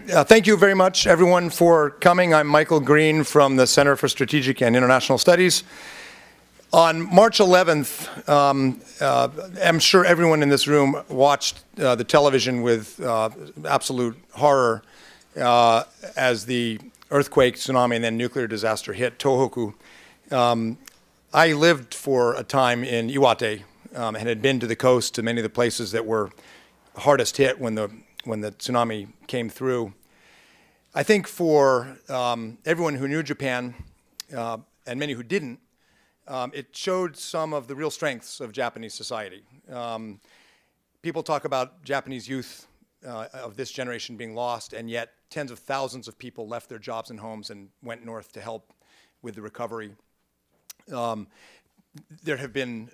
Thank you very much, everyone, for coming. I'm Michael Green from the Center for Strategic and International Studies. On March 11th, I'm sure everyone in this room watched the television with absolute horror as the earthquake, tsunami, and then nuclear disaster hit Tohoku. I lived for a time in Iwate and had been to the coast to many of the places that were hardest hit when the tsunami came through. I think for everyone who knew Japan, and many who didn't, it showed some of the real strengths of Japanese society. People talk about Japanese youth of this generation being lost, and yet tens of thousands of people left their jobs and homes and went north to help with the recovery. There have been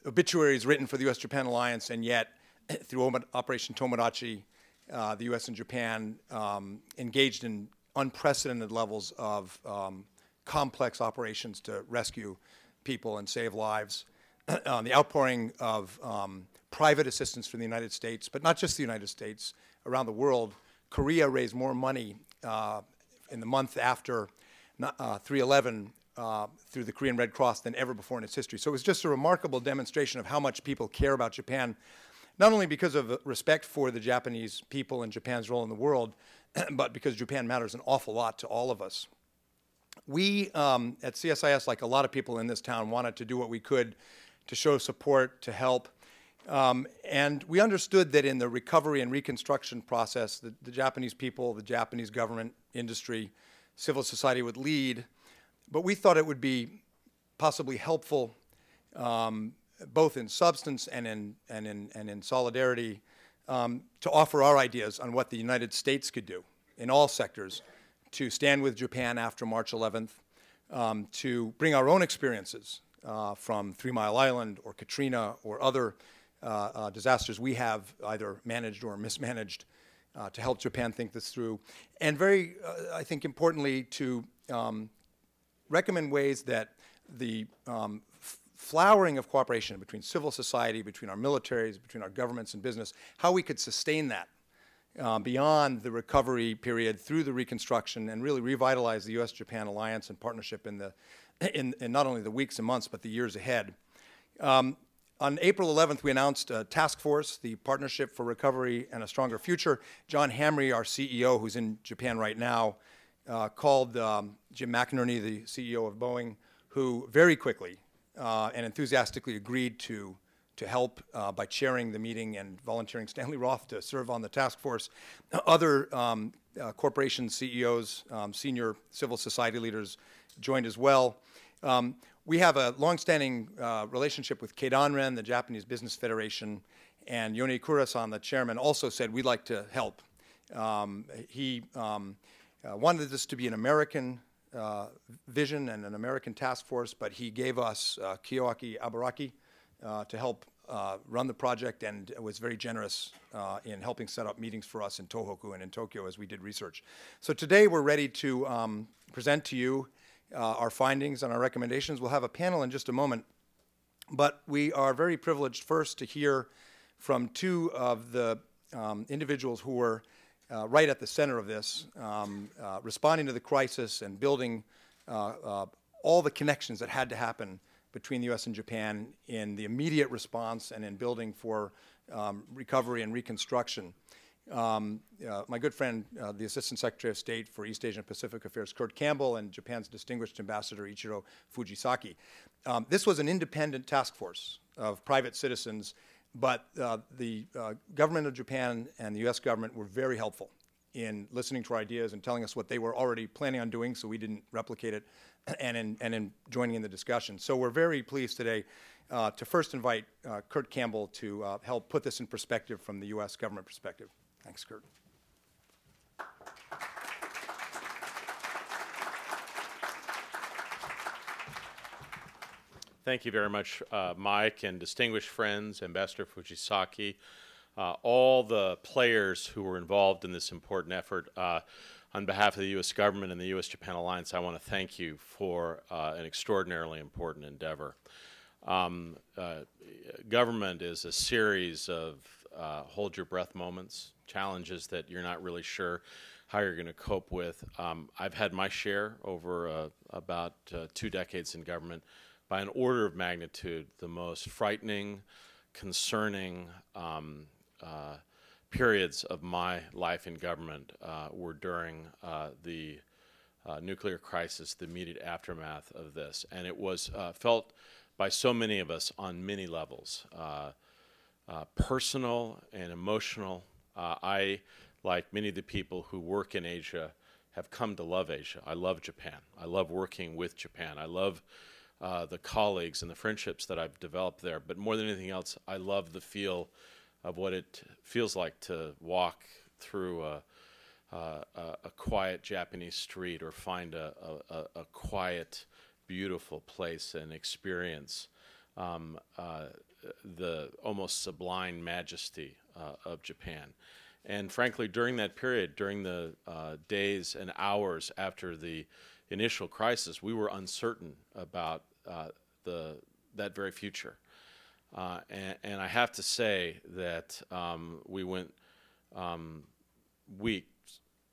obituaries written for the U.S.-Japan alliance, and yet through Operation Tomodachi, the U.S. and Japan engaged in unprecedented levels of complex operations to rescue people and save lives. The outpouring of private assistance from the United States, but not just the United States, around the world. Korea raised more money in the month after 3/11 through the Korean Red Cross than ever before in its history. So it was just a remarkable demonstration of how much people care about Japan, not only because of respect for the Japanese people and Japan's role in the world, but because Japan matters an awful lot to all of us. We at CSIS, like a lot of people in this town, wanted to do what we could to show support, to help. And we understood that in the recovery and reconstruction process, the Japanese people, the Japanese government, industry, civil society would lead. But we thought it would be possibly helpful, both in substance and in solidarity, to offer our ideas on what the United States could do in all sectors to stand with Japan after March 11th, to bring our own experiences from 3 Mile Island or Katrina or other disasters we have either managed or mismanaged to help Japan think this through. And very, I think importantly, to recommend ways that the flowering of cooperation between civil society, between our militaries, between our governments and business, how we could sustain that beyond the recovery period through the reconstruction and really revitalize the U.S.-Japan alliance and partnership in not only the weeks and months, but the years ahead. On April 11th, we announced a task force, the Partnership for Recovery and a Stronger Future. John Hamre, our CEO, who's in Japan right now, called Jim McInerney, the CEO of Boeing, who very quickly and enthusiastically agreed to help by chairing the meeting and volunteering Stanley Roth to serve on the task force. Other corporation CEOs, senior civil society leaders joined as well. We have a longstanding relationship with Keidanren, the Japanese Business Federation, and Yone Kurasan, the chairman, also said we'd like to help. He wanted this to be an American vision and an American task force, but he gave us Kiyoaki Abaraki to help run the project and was very generous in helping set up meetings for us in Tohoku and in Tokyo as we did research. So today we're ready to present to you our findings and our recommendations. We'll have a panel in just a moment, but we are very privileged first to hear from two of the individuals who were right at the center of this, responding to the crisis and building all the connections that had to happen between the U.S. and Japan in the immediate response and in building for recovery and reconstruction. My good friend, the Assistant Secretary of State for East Asia and Pacific Affairs, Kurt Campbell, and Japan's distinguished ambassador, Ichiro Fujisaki. This was an independent task force of private citizens, but the government of Japan and the U.S. government were very helpful in listening to our ideas and telling us what they were already planning on doing, so we didn't replicate it, and in joining in the discussion. So we're very pleased today to first invite Kurt Campbell to help put this in perspective from the U.S. government perspective. Thanks, Kurt. Thank you very much, Mike, and distinguished friends, Ambassador Fujisaki, all the players who were involved in this important effort. On behalf of the U.S. government and the U.S.-Japan Alliance, I want to thank you for an extraordinarily important endeavor. Government is a series of hold your breath moments, challenges that you're not really sure how you're going to cope with. I've had my share over about 2 decades in government. By an order of magnitude, the most frightening, concerning periods of my life in government were during the nuclear crisis, the immediate aftermath of this. And it was felt by so many of us on many levels, personal and emotional. I, like many of the people who work in Asia, have come to love Asia. I love Japan. I love working with Japan. I love the colleagues and the friendships that I've developed there. But more than anything else, I love the feel of what it feels like to walk through a quiet Japanese street, or find a quiet, beautiful place and experience the almost sublime majesty of Japan. And frankly, during that period, during the days and hours after the initial crisis, we were uncertain about that very future. And I have to say that we went weeks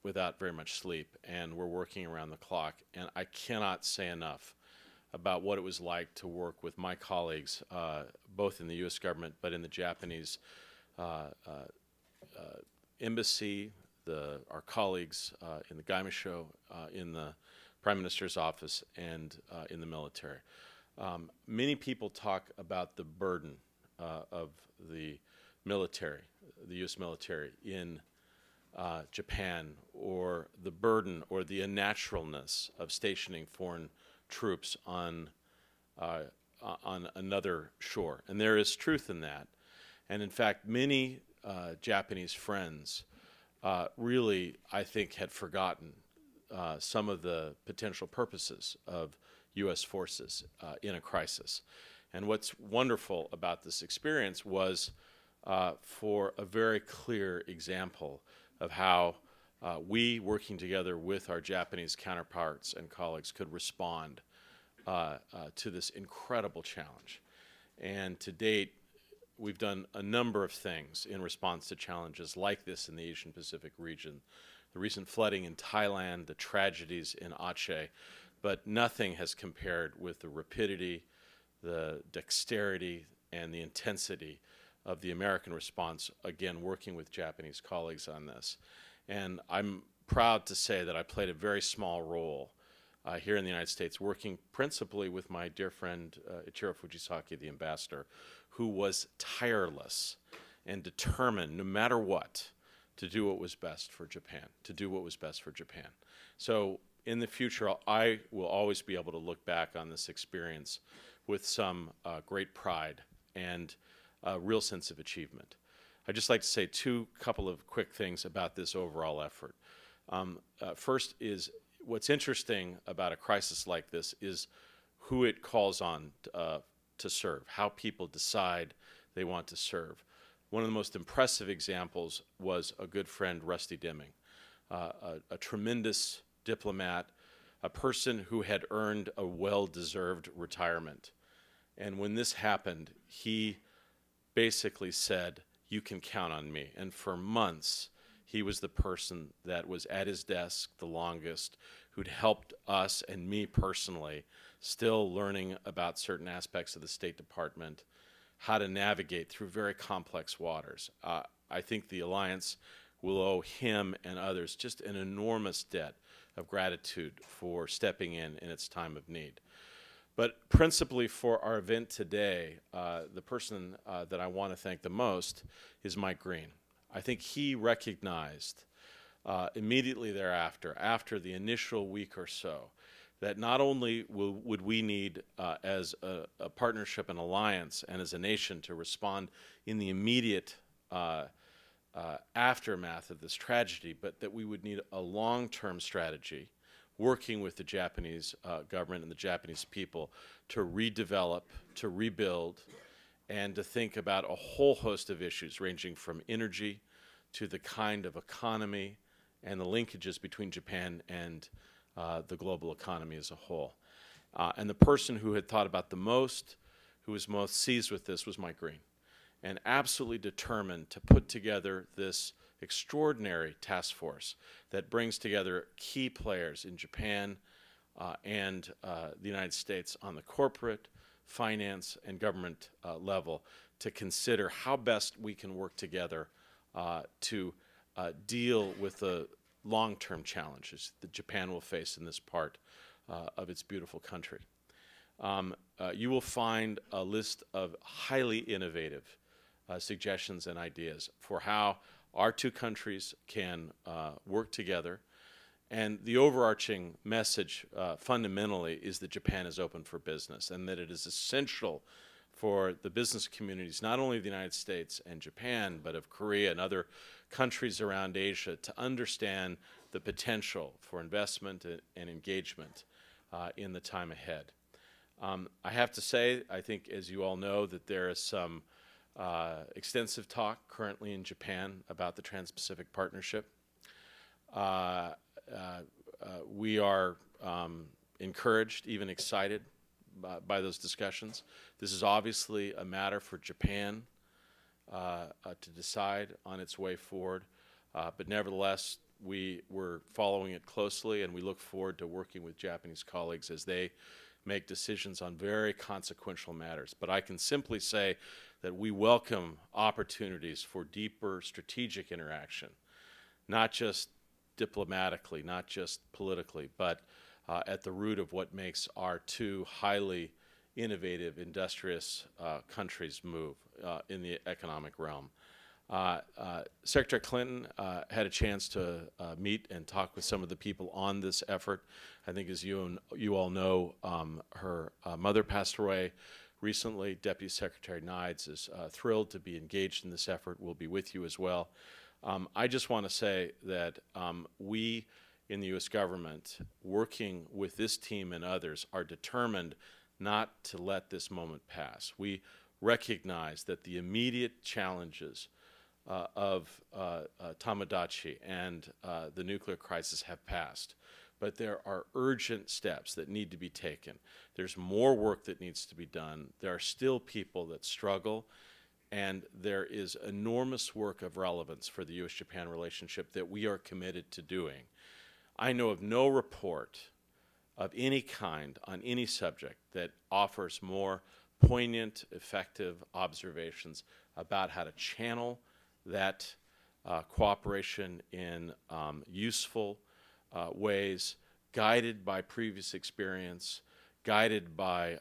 without very much sleep, and we're working around the clock. And I cannot say enough about what it was like to work with my colleagues, both in the U.S. government, but in the Japanese embassy, our colleagues in the Gaimasho, in the Prime Minister's office, and in the military. Many people talk about the burden of the military, the U.S. military in Japan, or the burden or the unnaturalness of stationing foreign troops on another shore. And there is truth in that. And in fact, many Japanese friends really, I think, had forgotten some of the potential purposes of U.S. forces in a crisis. And what's wonderful about this experience was for a very clear example of how we, working together with our Japanese counterparts and colleagues, could respond to this incredible challenge. And to date, we've done a number of things in response to challenges like this in the Asian Pacific region. The recent flooding in Thailand, the tragedies in Aceh, but nothing has compared with the rapidity, the dexterity, and the intensity of the American response, again, working with Japanese colleagues on this. And I'm proud to say that I played a very small role here in the United States, working principally with my dear friend Ichiro Fujisaki, the ambassador, who was tireless and determined, no matter what, to do what was best for Japan, So in the future, I will always be able to look back on this experience with some great pride and a real sense of achievement. I'd just like to say couple of quick things about this overall effort. First is, what's interesting about a crisis like this is who it calls on to serve, how people decide they want to serve. One of the most impressive examples was a good friend, Rusty Deming, a tremendous diplomat, a person who had earned a well-deserved retirement. And when this happened, he basically said, "You can count on me." And for months, he was the person that was at his desk the longest, who'd helped us and me personally, still learning about certain aspects of the State Department, how to navigate through very complex waters. I think the Alliance will owe him and others just an enormous debt of gratitude for stepping in its time of need. But principally for our event today, the person that I want to thank the most is Mike Green. I think he recognized immediately thereafter, after the initial week or so, that not only would we need, as a partnership and alliance and as a nation, to respond in the immediate aftermath of this tragedy, but that we would need a long-term strategy, working with the Japanese government and the Japanese people to redevelop, to rebuild, and to think about a whole host of issues ranging from energy to the kind of economy and the linkages between Japan and the global economy as a whole. And the person who had thought about the most, who was most seized with this, was Mike Green, and absolutely determined to put together this extraordinary task force that brings together key players in Japan and the United States on the corporate, finance, and government level to consider how best we can work together to deal with the long-term challenges that Japan will face in this part of its beautiful country. You will find a list of highly innovative suggestions and ideas for how our two countries can work together. And the overarching message fundamentally is that Japan is open for business and that it is essential for the business communities, not only of the United States and Japan, but of Korea and other countries around Asia, to understand the potential for investment and engagement in the time ahead. I have to say, I think, as you all know, that there is some extensive talk currently in Japan about the Trans-Pacific Partnership. We are encouraged, even excited by those discussions. This is obviously a matter for Japan to decide on its way forward, but nevertheless, we're following it closely, and we look forward to working with Japanese colleagues as they make decisions on very consequential matters. But I can simply say that we welcome opportunities for deeper strategic interaction, not just diplomatically, not just politically, but at the root of what makes our two highly innovative, industrious countries move in the economic realm. Secretary Clinton had a chance to meet and talk with some of the people on this effort. I think, as you all know, her mother passed away recently. Deputy Secretary Nides is thrilled to be engaged in this effort. We'll be with you as well. I just want to say that we in the U.S. government, working with this team and others, are determined not to let this moment pass. We recognize that the immediate challenges of Tomodachi and the nuclear crisis have passed, but there are urgent steps that need to be taken. There's more work that needs to be done. There are still people that struggle, and there is enormous work of relevance for the U.S.-Japan relationship that we are committed to doing. I know of no report of any kind on any subject that offers more poignant, effective observations about how to channel that cooperation in useful ways, guided by previous experience, guided by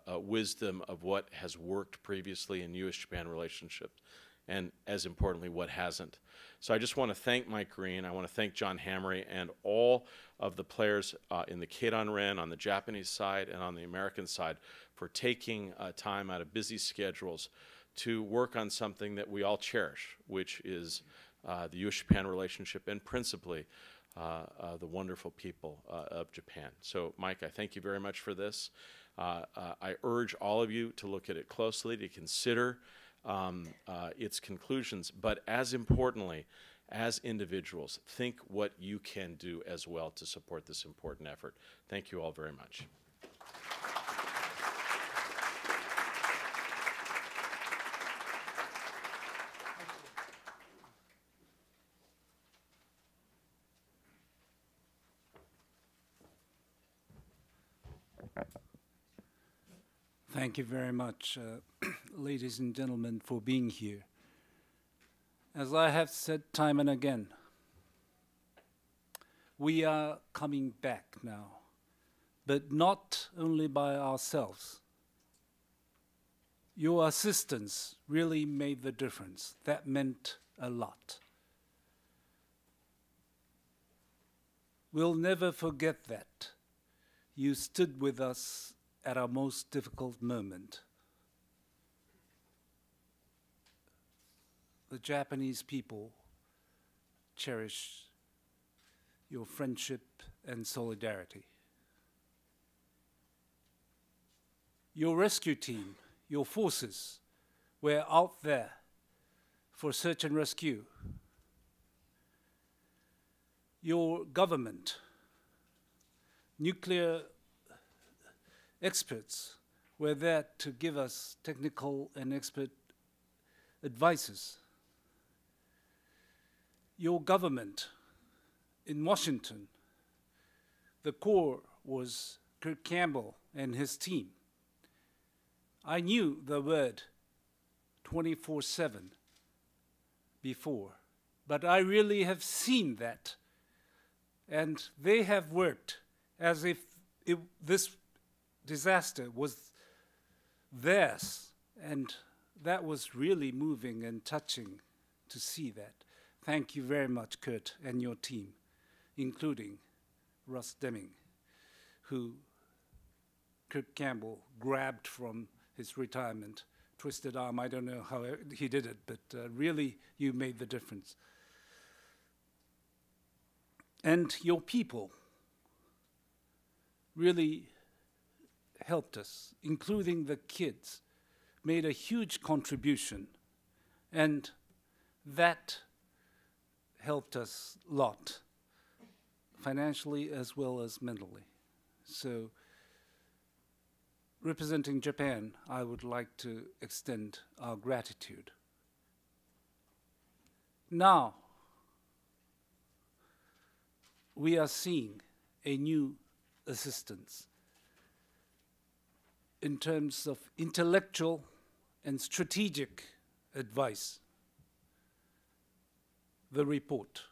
wisdom of what has worked previously in U.S.-Japan relationships, and as importantly, what hasn't. So I just want to thank Mike Green. I want to thank John Hammery and all of the players in the Keidanren on the Japanese side and on the American side for taking time out of busy schedules to work on something that we all cherish, which is the U.S.-Japan relationship and principally the wonderful people of Japan. So, Mike, I thank you very much for this. I urge all of you to look at it closely, to consider its conclusions, but as importantly, as individuals, think what you can do as well to support this important effort. Thank you all very much. Thank you very much, ladies and gentlemen, for being here. As I have said time and again, we are coming back now, but not only by ourselves. Your assistance really made the difference. That meant a lot. We'll never forget that. You stood with us at our most difficult moment. The Japanese people cherish your friendship and solidarity. Your rescue team, your forces, were out there for search and rescue. Your government, nuclear experts were there to give us technical and expert advices. your government in Washington, the core was Kurt Campbell and his team. I knew the word 24/7 before, but I really have seen that. And they have worked as if this disaster was theirs. And that was really moving and touching to see that. Thank you very much, Kurt, and your team, including Russ Deming, who Kurt Campbell grabbed from his retirement, twisted arm. I don't know how he did it, but really you made the difference. And your people really helped us, including the kids, made a huge contribution. And that helped us a lot, financially as well as mentally. So, representing Japan, I would like to extend our gratitude. Now, we are seeing a new assistance in terms of intellectual and strategic advice. The report.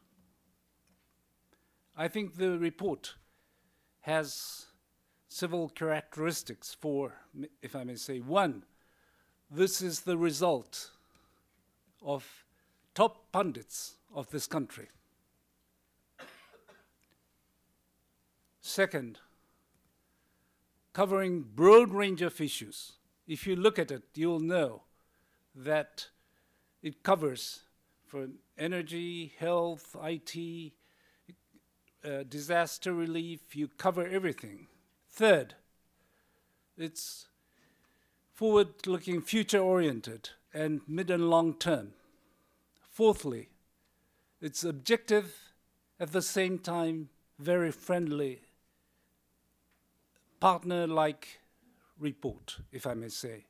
I think the report has several characteristics for, if I may say, one, this is the result of top pundits of this country. Second, covering broad range of issues. If you look at it, you'll know that it covers from energy, health, IT, disaster relief, you cover everything. Third, it's forward-looking, future-oriented, and mid and long-term. Fourthly, it's objective, at the same time, very friendly, partner-like report, if I may say.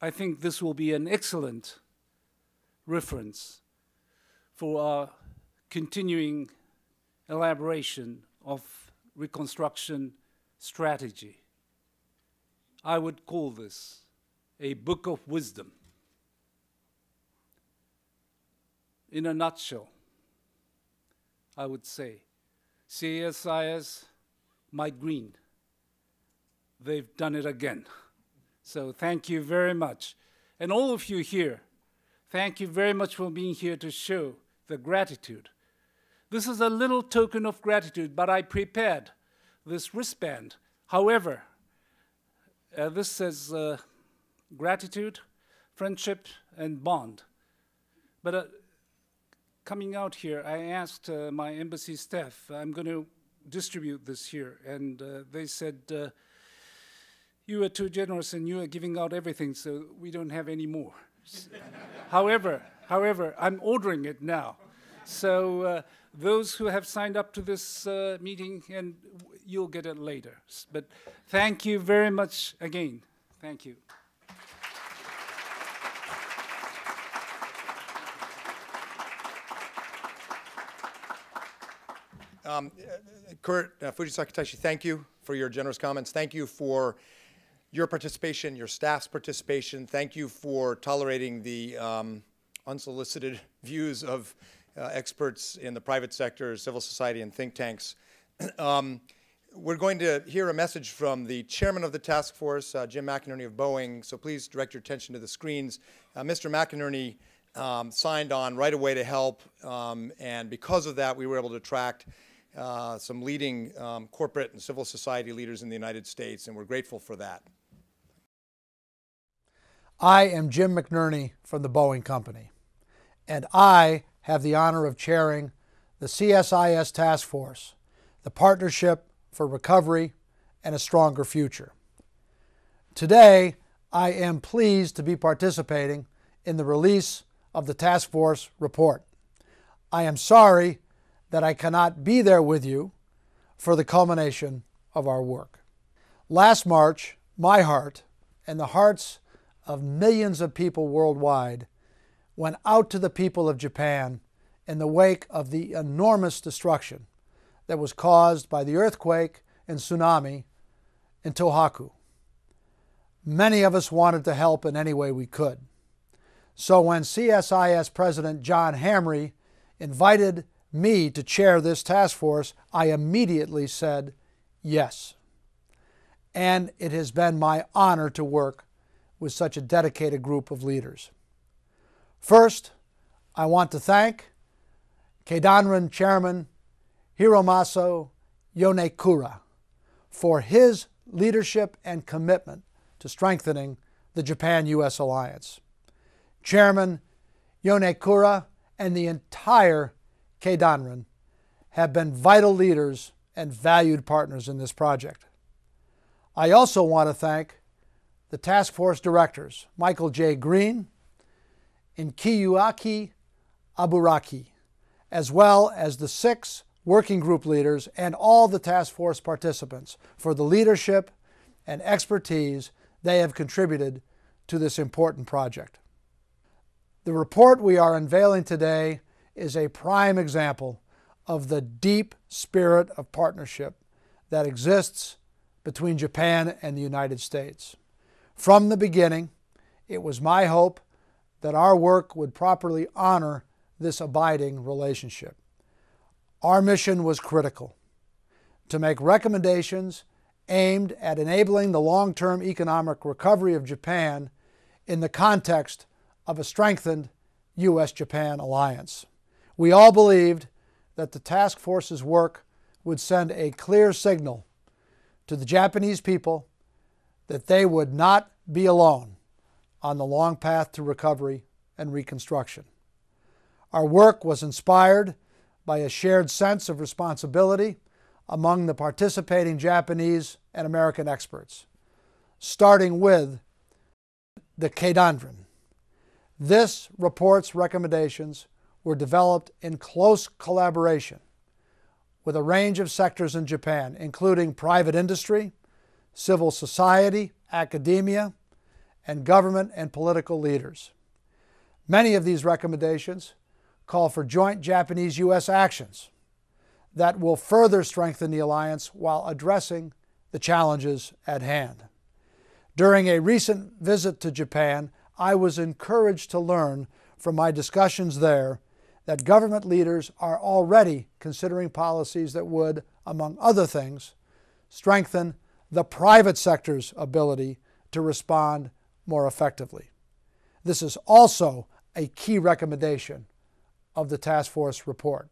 I think this will be an excellent reference for our continuing elaboration of reconstruction strategy. I would call this a book of wisdom. In a nutshell, I would say, CSIS, Mike Green, they've done it again. So thank you very much. And all of you here, thank you very much for being here to show the gratitude. This is a little token of gratitude, but I prepared this wristband. However, this says gratitude, friendship, and bond. But coming out here, I asked my embassy staff, I'm going to distribute this here, and they said, you are too generous and you are giving out everything, so we don't have any more. However, I'm ordering it now. So those who have signed up to this meeting, and you'll get it later. But thank you very much again. Thank you. Kurt, Fujisaki Taishi, thank you for your generous comments. Thank you for your participation, your staff's participation. Thank you for tolerating the unsolicited views of experts in the private sector, civil society, and think tanks. We're going to hear a message from the chairman of the task force, Jim McInerney of Boeing, so please direct your attention to the screens. Mr. McInerney signed on right away to help, and because of that, we were able to attract some leading corporate and civil society leaders in the United States, and we're grateful for that. I am Jim McInerney from the Boeing Company, and I have the honor of chairing the CSIS Task Force, the Partnership for Recovery and a Stronger Future. Today, I am pleased to be participating in the release of the Task Force report. I am sorry that I cannot be there with you for the culmination of our work. Last March, my heart and the hearts of millions of people worldwide went out to the people of Japan in the wake of the enormous destruction that was caused by the earthquake and tsunami in Tohoku. Many of us wanted to help in any way we could. So when CSIS President John Hamre invited me to chair this task force, I immediately said yes. And it has been my honor to work with such a dedicated group of leaders. First, I want to thank Keidanren Chairman Hiromasa Yonekura for his leadership and commitment to strengthening the Japan-U.S. alliance. Chairman Yonekura and the entire Keidanren have been vital leaders and valued partners in this project. I also want to thank the task force directors, Michael J. Green and Kiyuaki Aburaki, as well as the 6 working group leaders and all the task force participants for the leadership and expertise they have contributed to this important project. The report we are unveiling today is a prime example of the deep spirit of partnership that exists between Japan and the United States. From the beginning, it was my hope that our work would properly honor this abiding relationship. Our mission was critical: to make recommendations aimed at enabling the long-term economic recovery of Japan in the context of a strengthened U.S.-Japan alliance. We all believed that the task force's work would send a clear signal to the Japanese people that they would not be alone on the long path to recovery and reconstruction. Our work was inspired by a shared sense of responsibility among the participating Japanese and American experts, starting with the Keidanren. This report's recommendations were developed in close collaboration with a range of sectors in Japan, including private industry, civil society, academia, and government and political leaders. Many of these recommendations call for joint Japanese-U.S. actions that will further strengthen the alliance while addressing the challenges at hand. During a recent visit to Japan, I was encouraged to learn from my discussions there that government leaders are already considering policies that would, among other things, strengthen the private sector's ability to respond more effectively. This is also a key recommendation of the task force report.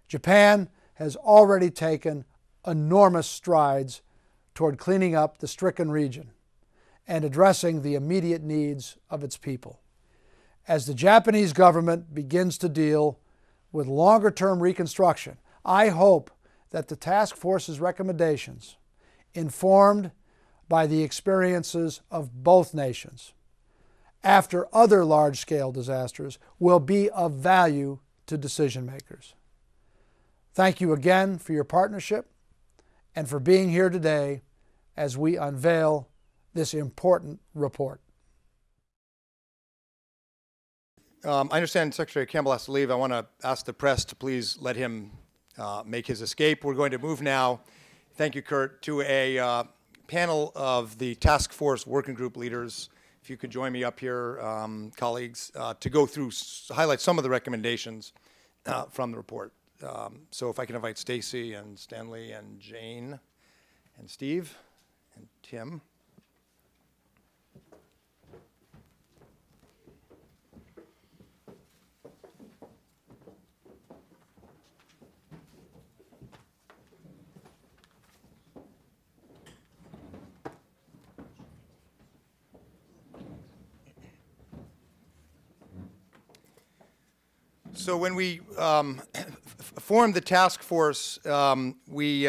Japan has already taken enormous strides toward cleaning up the stricken region and addressing the immediate needs of its people. As the Japanese government begins to deal with longer-term reconstruction, I hope that the task force's recommendations, informed by the experiences of both nations after other large-scale disasters, will be of value to decision makers. Thank you again for your partnership and for being here today as we unveil this important report. I understand Secretary Campbell has to leave. I want to ask the press to please let him make his escape. We're going to move now, thank you, Kurt, to a panel of the task force working group leaders. If you could join me up here, colleagues, to go through, highlight some of the recommendations from the report. So if I can invite Stacy and Stanley and Jane and Steve and Tim. So when we formed the task force, we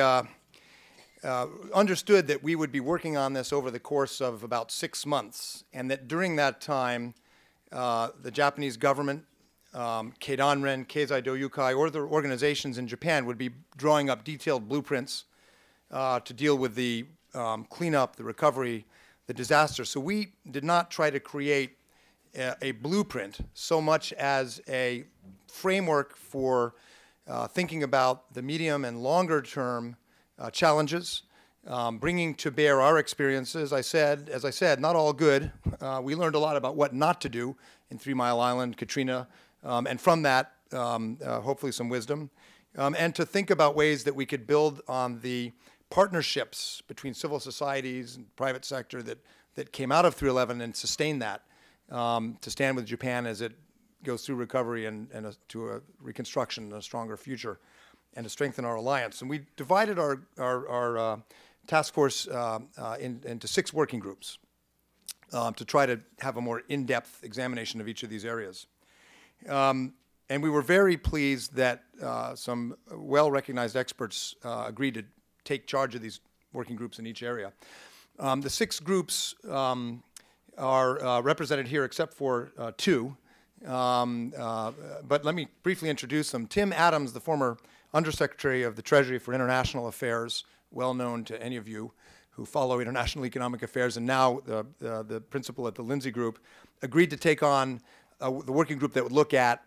understood that we would be working on this over the course of about 6 months, and that during that time, the Japanese government, Keidanren, Keizai Doyukai, or other organizations in Japan would be drawing up detailed blueprints to deal with the cleanup, the recovery, the disaster. So we did not try to create a blueprint so much as a framework for thinking about the medium and longer term challenges, bringing to bear our experiences. As I said, not all good. We learned a lot about what not to do in 3 Mile Island, Katrina, and from that, hopefully some wisdom. And to think about ways that we could build on the partnerships between civil societies and private sector that came out of 3/11 and sustain that, to stand with Japan as it goes through recovery and to a reconstruction and a stronger future, and to strengthen our alliance. And we divided our task force into 6 working groups to try to have a more in-depth examination of each of these areas. And we were very pleased that some well-recognized experts agreed to take charge of these working groups in each area. The 6 groups are represented here except for 2. But let me briefly introduce them. Tim Adams, the former Undersecretary of the Treasury for International Affairs, well known to any of you who follow international economic affairs, and now the principal at the Lindsay Group, agreed to take on the working group that would look at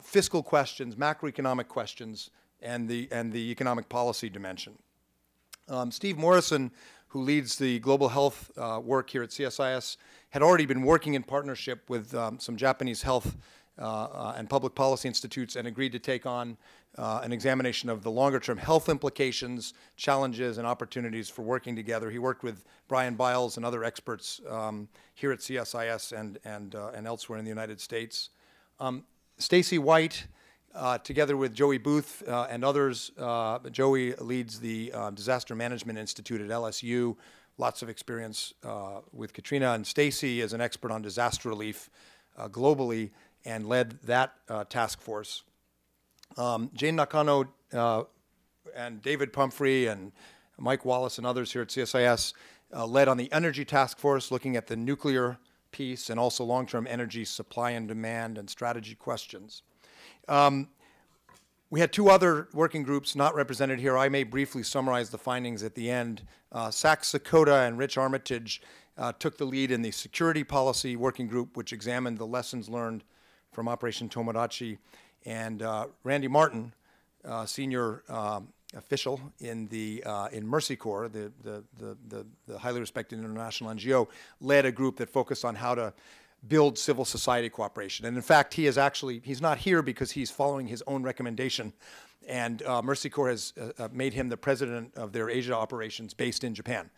fiscal questions, macroeconomic questions, and the economic policy dimension. Steve Morrison, who leads the global health work here at CSIS, had already been working in partnership with some Japanese health and public policy institutes and agreed to take on an examination of the longer-term health implications, challenges, and opportunities for working together. He worked with Brian Biles and other experts here at CSIS and elsewhere in the United States. Stacy White, together with Joey Booth and others, Joey leads the Disaster Management Institute at LSU, lots of experience with Katrina, and Stacy is an expert on disaster relief globally and led that task force. Jane Nakano and David Pumphrey and Mike Wallace and others here at CSIS led on the energy task force, looking at the nuclear piece and also long-term energy supply and demand and strategy questions. We had 2 other working groups not represented here. I may briefly summarize the findings at the end. Sachs Sakota and Rich Armitage took the lead in the security policy working group, which examined the lessons learned from Operation Tomodachi. And Randy Martin, senior official in Mercy Corps, the highly respected international NGO, led a group that focused on how to build civil society cooperation. And in fact, he's not here because he's following his own recommendation. And Mercy Corps has made him the president of their Asia operations based in Japan,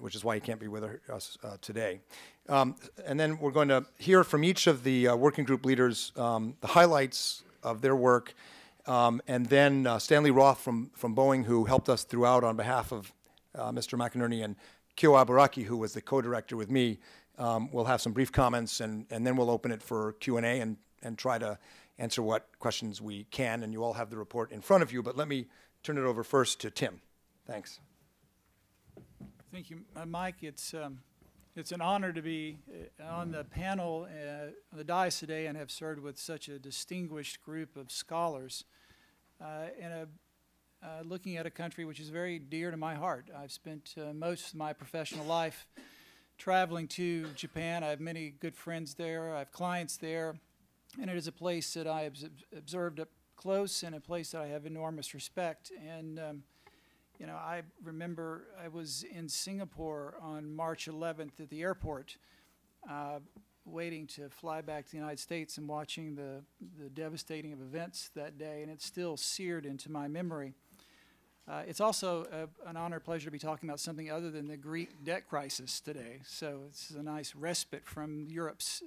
which is why he can't be with us today. And then we're going to hear from each of the working group leaders the highlights of their work. And then Stanley Roth from Boeing, who helped us throughout on behalf of Mr. McInerney, and Kyo Aburaki, who was the co-director with me, will have some brief comments, and then we'll open it for Q&A and try to answer what questions we can. And you all have the report in front of you, but let me turn it over first to Tim. Thanks. Thank you, Mike. It's an honor to be on the panel, on the dais today, and have served with such a distinguished group of scholars looking at a country which is very dear to my heart. I've spent most of my professional life traveling to Japan. I have many good friends there. I have clients there, and it is a place that I have observed up close and a place that I have enormous respect. And you know, I remember I was in Singapore on March 11th at the airport, waiting to fly back to the United States and watching the devastating events that day, and it's still seared into my memory. It's also an honor and pleasure to be talking about something other than the Greek debt crisis today, so it's a nice respite from Europe's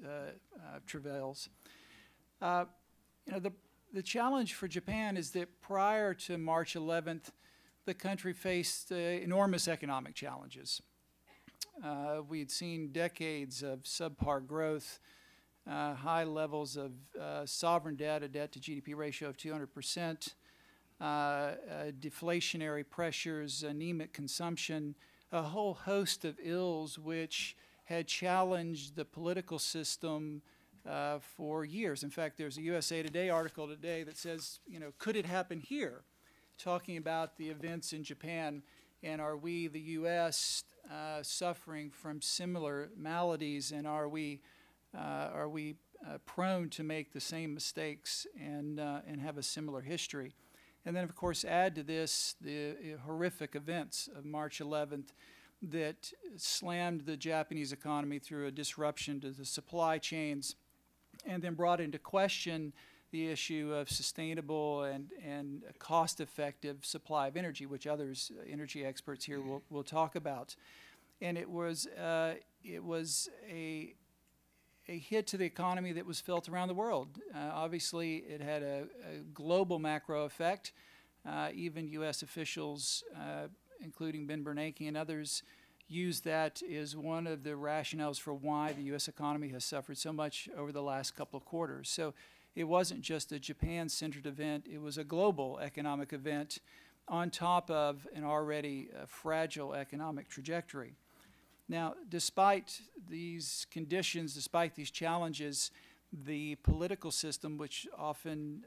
travails. You know, the challenge for Japan is that prior to March 11th, the country faced enormous economic challenges. We had seen decades of subpar growth, high levels of sovereign debt, a debt to GDP ratio of 200%, deflationary pressures, anemic consumption, a whole host of ills which had challenged the political system for years. In fact, there's a USA Today article today that says, you know, could it happen here? Talking about the events in Japan, and are we, the U.S., suffering from similar maladies, and are we are we prone to make the same mistakes and have a similar history? And then, of course, add to this the horrific events of March 11th that slammed the Japanese economy through a disruption to the supply chains, and then brought into question the issue of sustainable and cost-effective supply of energy, which others, energy experts here, will talk about. And it was a hit to the economy that was felt around the world. Obviously, it had a global macro effect. Even U.S. officials, including Ben Bernanke and others, used that as one of the rationales for why the U.S. economy has suffered so much over the last couple of quarters. So it wasn't just a Japan-centered event. It was a global economic event on top of an already fragile economic trajectory. Now, despite these conditions, despite these challenges, the political system, which often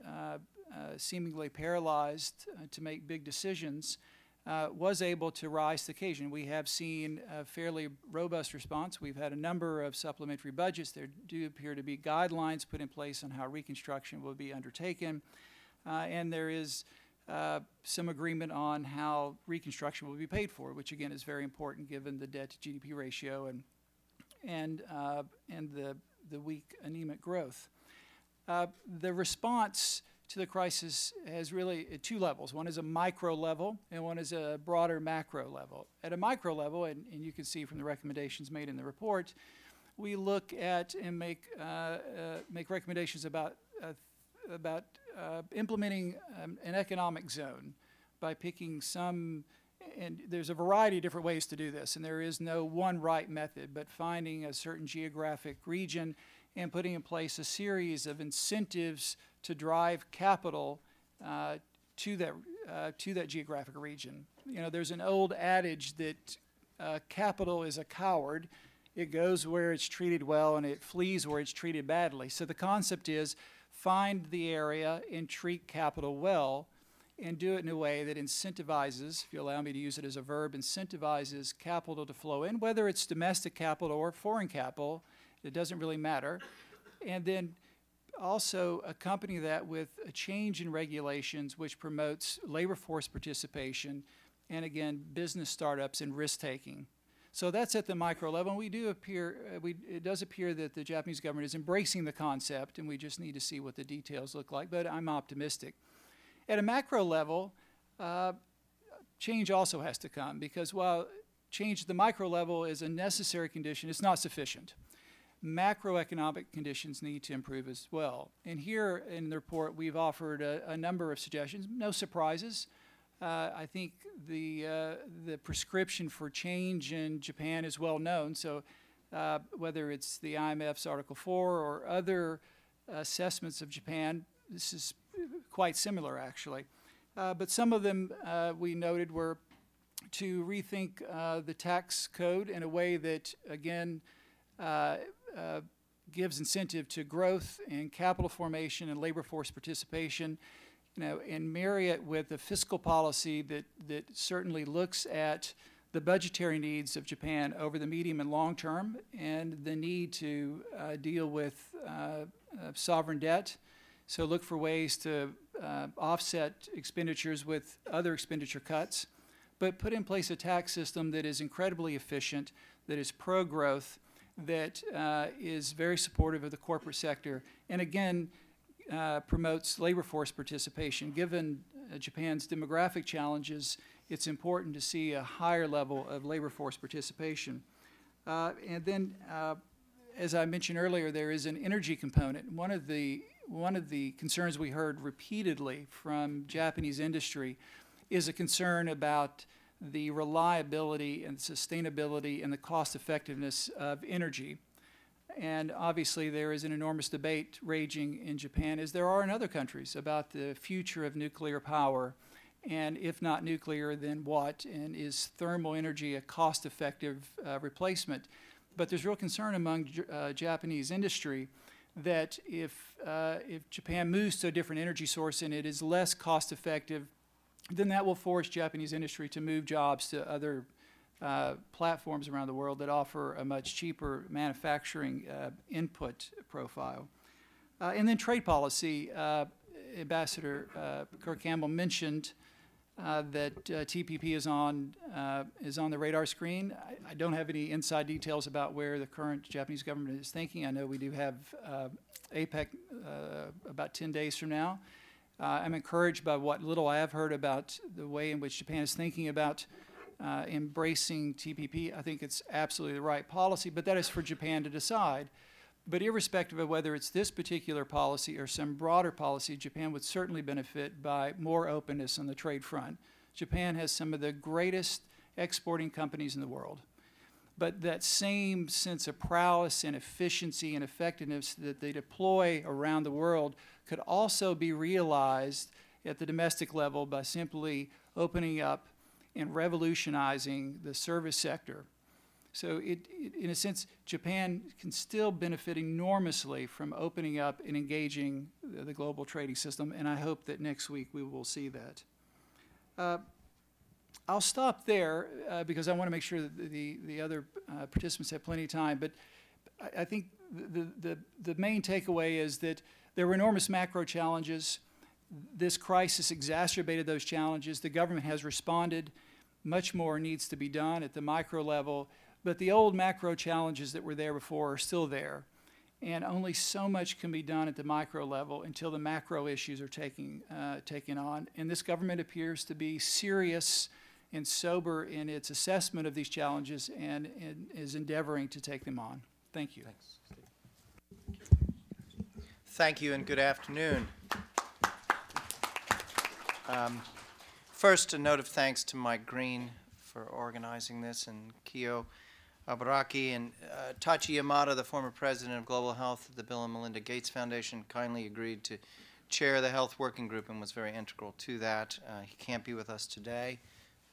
seemingly paralyzed to make big decisions, was able to rise to the occasion. We have seen a fairly robust response. We've had a number of supplementary budgets. There do appear to be guidelines put in place on how reconstruction will be undertaken. And there is some agreement on how reconstruction will be paid for, which again is very important given the debt to GDP ratio and the weak anemic growth. The response to the crisis has really at two levels. One is a micro level and one is a broader macro level. At a micro level, and you can see from the recommendations made in the report, we look at and make recommendations about implementing an economic zone by picking some, and there's a variety of different ways to do this, and there is no one right method, but finding a certain geographic region and putting in place a series of incentives to drive capital to that geographic region. You know, there's an old adage that capital is a coward. It goes where it's treated well and it flees where it's treated badly. So the concept is find the area and treat capital well and do it in a way that incentivizes, if you allow me to use it as a verb, incentivizes capital to flow in, whether it's domestic capital or foreign capital, it doesn't really matter. And then also accompany that with a change in regulations which promotes labor force participation and, again, business startups and risk-taking. So that's at the micro level. And it does appear that the Japanese government is embracing the concept, and we just need to see what the details look like, but I'm optimistic. At a macro level, change also has to come, because while change at the micro level is a necessary condition, it's not sufficient. Macroeconomic conditions need to improve as well. And here in the report, we've offered a number of suggestions. No surprises. I think the prescription for change in Japan is well known. So whether it's the IMF's Article 4 or other assessments of Japan, this is quite similar, actually. But some of them we noted were to rethink the tax code in a way that, again, gives incentive to growth and capital formation and labor force participation, and marry it with a fiscal policy that certainly looks at the budgetary needs of Japan over the medium and long term and the need to deal with sovereign debt. So look for ways to offset expenditures with other expenditure cuts, but put in place a tax system that is incredibly efficient, that is pro-growth, that is very supportive of the corporate sector, and again, promotes labor force participation. Given Japan's demographic challenges, it's important to see a higher level of labor force participation. And then, as I mentioned earlier, there is an energy component. One of the concerns we heard repeatedly from Japanese industry is a concern about the reliability and sustainability and the cost effectiveness of energy. And obviously there is an enormous debate raging in Japan, as there are in other countries, about the future of nuclear power. And if not nuclear, then what? And is thermal energy a cost-effective replacement? But there's real concern among Japanese industry that if Japan moves to a different energy source and it is less cost-effective, then that will force Japanese industry to move jobs to other platforms around the world that offer a much cheaper manufacturing input profile. And then trade policy. Ambassador Kirk Campbell mentioned that TPP is on the radar screen. I don't have any inside details about where the current Japanese government is thinking. I know we do have APEC about 10 days from now. I'm encouraged by what little I have heard about the way in which Japan is thinking about embracing TPP. I think it's absolutely the right policy, but that is for Japan to decide. But irrespective of whether it's this particular policy or some broader policy, Japan would certainly benefit by more openness on the trade front. Japan has some of the greatest exporting companies in the world. But that same sense of prowess and efficiency and effectiveness that they deploy around the world could also be realized at the domestic level by simply opening up and revolutionizing the service sector. So in a sense, Japan can still benefit enormously from opening up and engaging the global trading system, and I hope that next week we will see that. I'll stop there because I want to make sure that the other participants have plenty of time, but I think the main takeaway is that there were enormous macro challenges. This crisis exacerbated those challenges. The government has responded. Much more needs to be done at the micro level. But the old macro challenges that were there before are still there. And only so much can be done at the micro level until the macro issues are taken on. And this government appears to be serious and sober in its assessment of these challenges and is endeavoring to take them on. Thank you. Thanks. Thank you and good afternoon. First, a note of thanks to Mike Green for organizing this, and Kyo Abaraki and Tachi Yamada, the former president of Global Health at the Bill and Melinda Gates Foundation, kindly agreed to chair the Health Working Group and was very integral to that. He can't be with us today,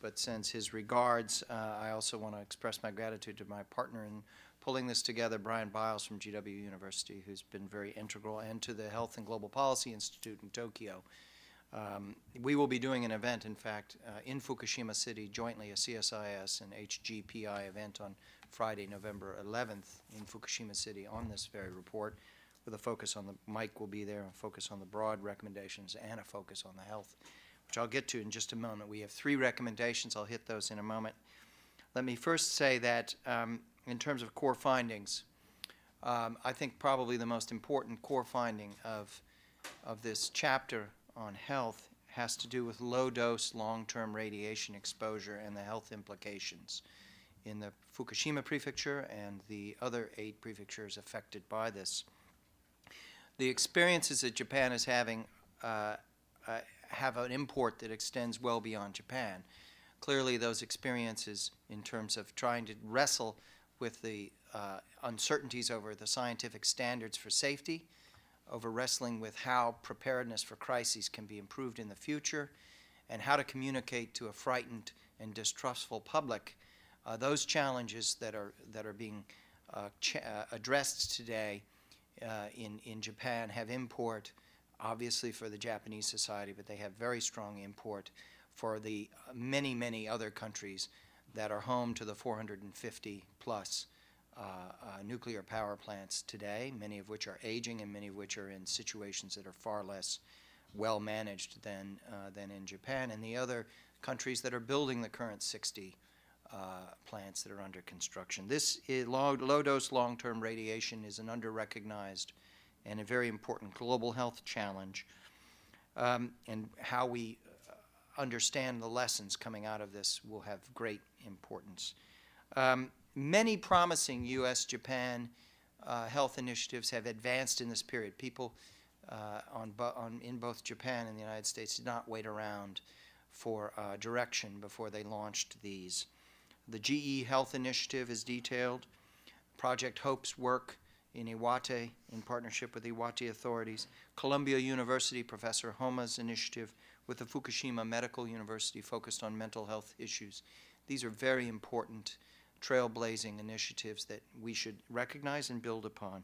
but sends his regards. I also want to express my gratitude to my partner in pulling this together, Brian Biles from GW University, who's been very integral, and to the Health and Global Policy Institute in Tokyo. We will be doing an event, in fact, in Fukushima City, jointly a CSIS and HGPI event on Friday, November 11th in Fukushima City on this very report, with a focus on the, Mike will be there, a focus on the broad recommendations and a focus on the health, which I'll get to in just a moment. We have 3 recommendations. I'll hit those in a moment. Let me first say that in terms of core findings, I think probably the most important core finding of this chapter on health has to do with low-dose, long-term radiation exposure and the health implications in the Fukushima prefecture and the other 8 prefectures affected by this. The experiences that Japan is having have an import that extends well beyond Japan. Clearly, those experiences in terms of trying to wrestle with the uncertainties over the scientific standards for safety, over wrestling with how preparedness for crises can be improved in the future, and how to communicate to a frightened and distrustful public. Those challenges that are being addressed today in Japan have import, obviously for the Japanese society, but they have very strong import for the many, many other countries that are home to the 450 plus nuclear power plants today, many of which are aging and many of which are in situations that are far less well managed than in Japan, and the other countries that are building the current 60 plants that are under construction. This is low-dose long-term radiation is an under-recognized and a very important global health challenge, and how we understand the lessons coming out of this will have great importance. Many promising U.S.-Japan health initiatives have advanced in this period. People in both Japan and the United States did not wait around for direction before they launched these. The GE Health Initiative is detailed. Project Hope's work in Iwate in partnership with Iwate authorities. Columbia University Professor Homa's initiative with the Fukushima Medical University focused on mental health issues. These are very important trailblazing initiatives that we should recognize and build upon.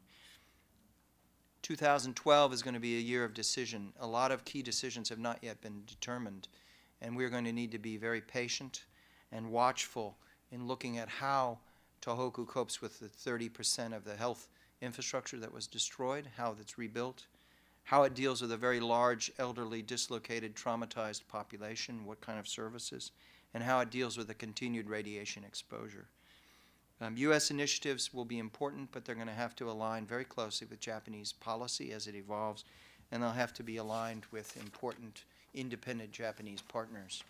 2012 is going to be a year of decision. A lot of key decisions have not yet been determined, and we're going to need to be very patient and watchful in looking at how Tohoku copes with the 30% of the health infrastructure that was destroyed, how it's rebuilt, how it deals with a very large, elderly, dislocated, traumatized population, what kind of services, and how it deals with the continued radiation exposure. U.S. initiatives will be important, but they're going to have to align very closely with Japanese policy as it evolves, and they'll have to be aligned with important independent Japanese partners.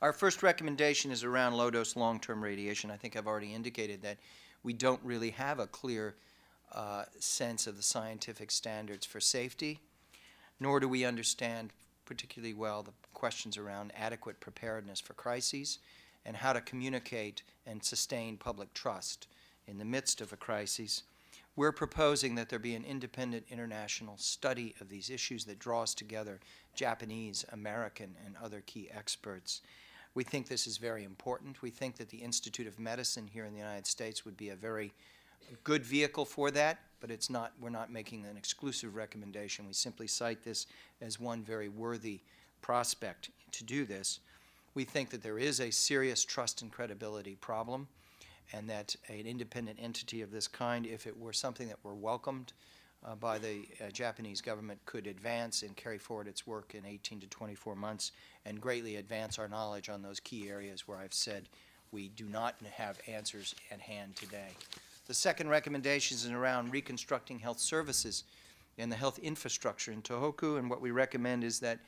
Our first recommendation is around low-dose long-term radiation. I think I've already indicated that we don't really have a clear sense of the scientific standards for safety, nor do we understand particularly well the questions around adequate preparedness for crises and how to communicate and sustain public trust in the midst of a crisis. We're proposing that there be an independent international study of these issues that draws together Japanese, American, and other key experts. We think this is very important. We think that the Institute of Medicine here in the United States would be a very good vehicle for that, but it's not, we're not making an exclusive recommendation. We simply cite this as one very worthy prospect to do this. We think that there is a serious trust and credibility problem, and that an independent entity of this kind, if it were something that were welcomed by the Japanese government, could advance and carry forward its work in 18 to 24 months and greatly advance our knowledge on those key areas where I've said we do not have answers at hand today. The second recommendation is around reconstructing health services and the health infrastructure in Tohoku, and what we recommend is that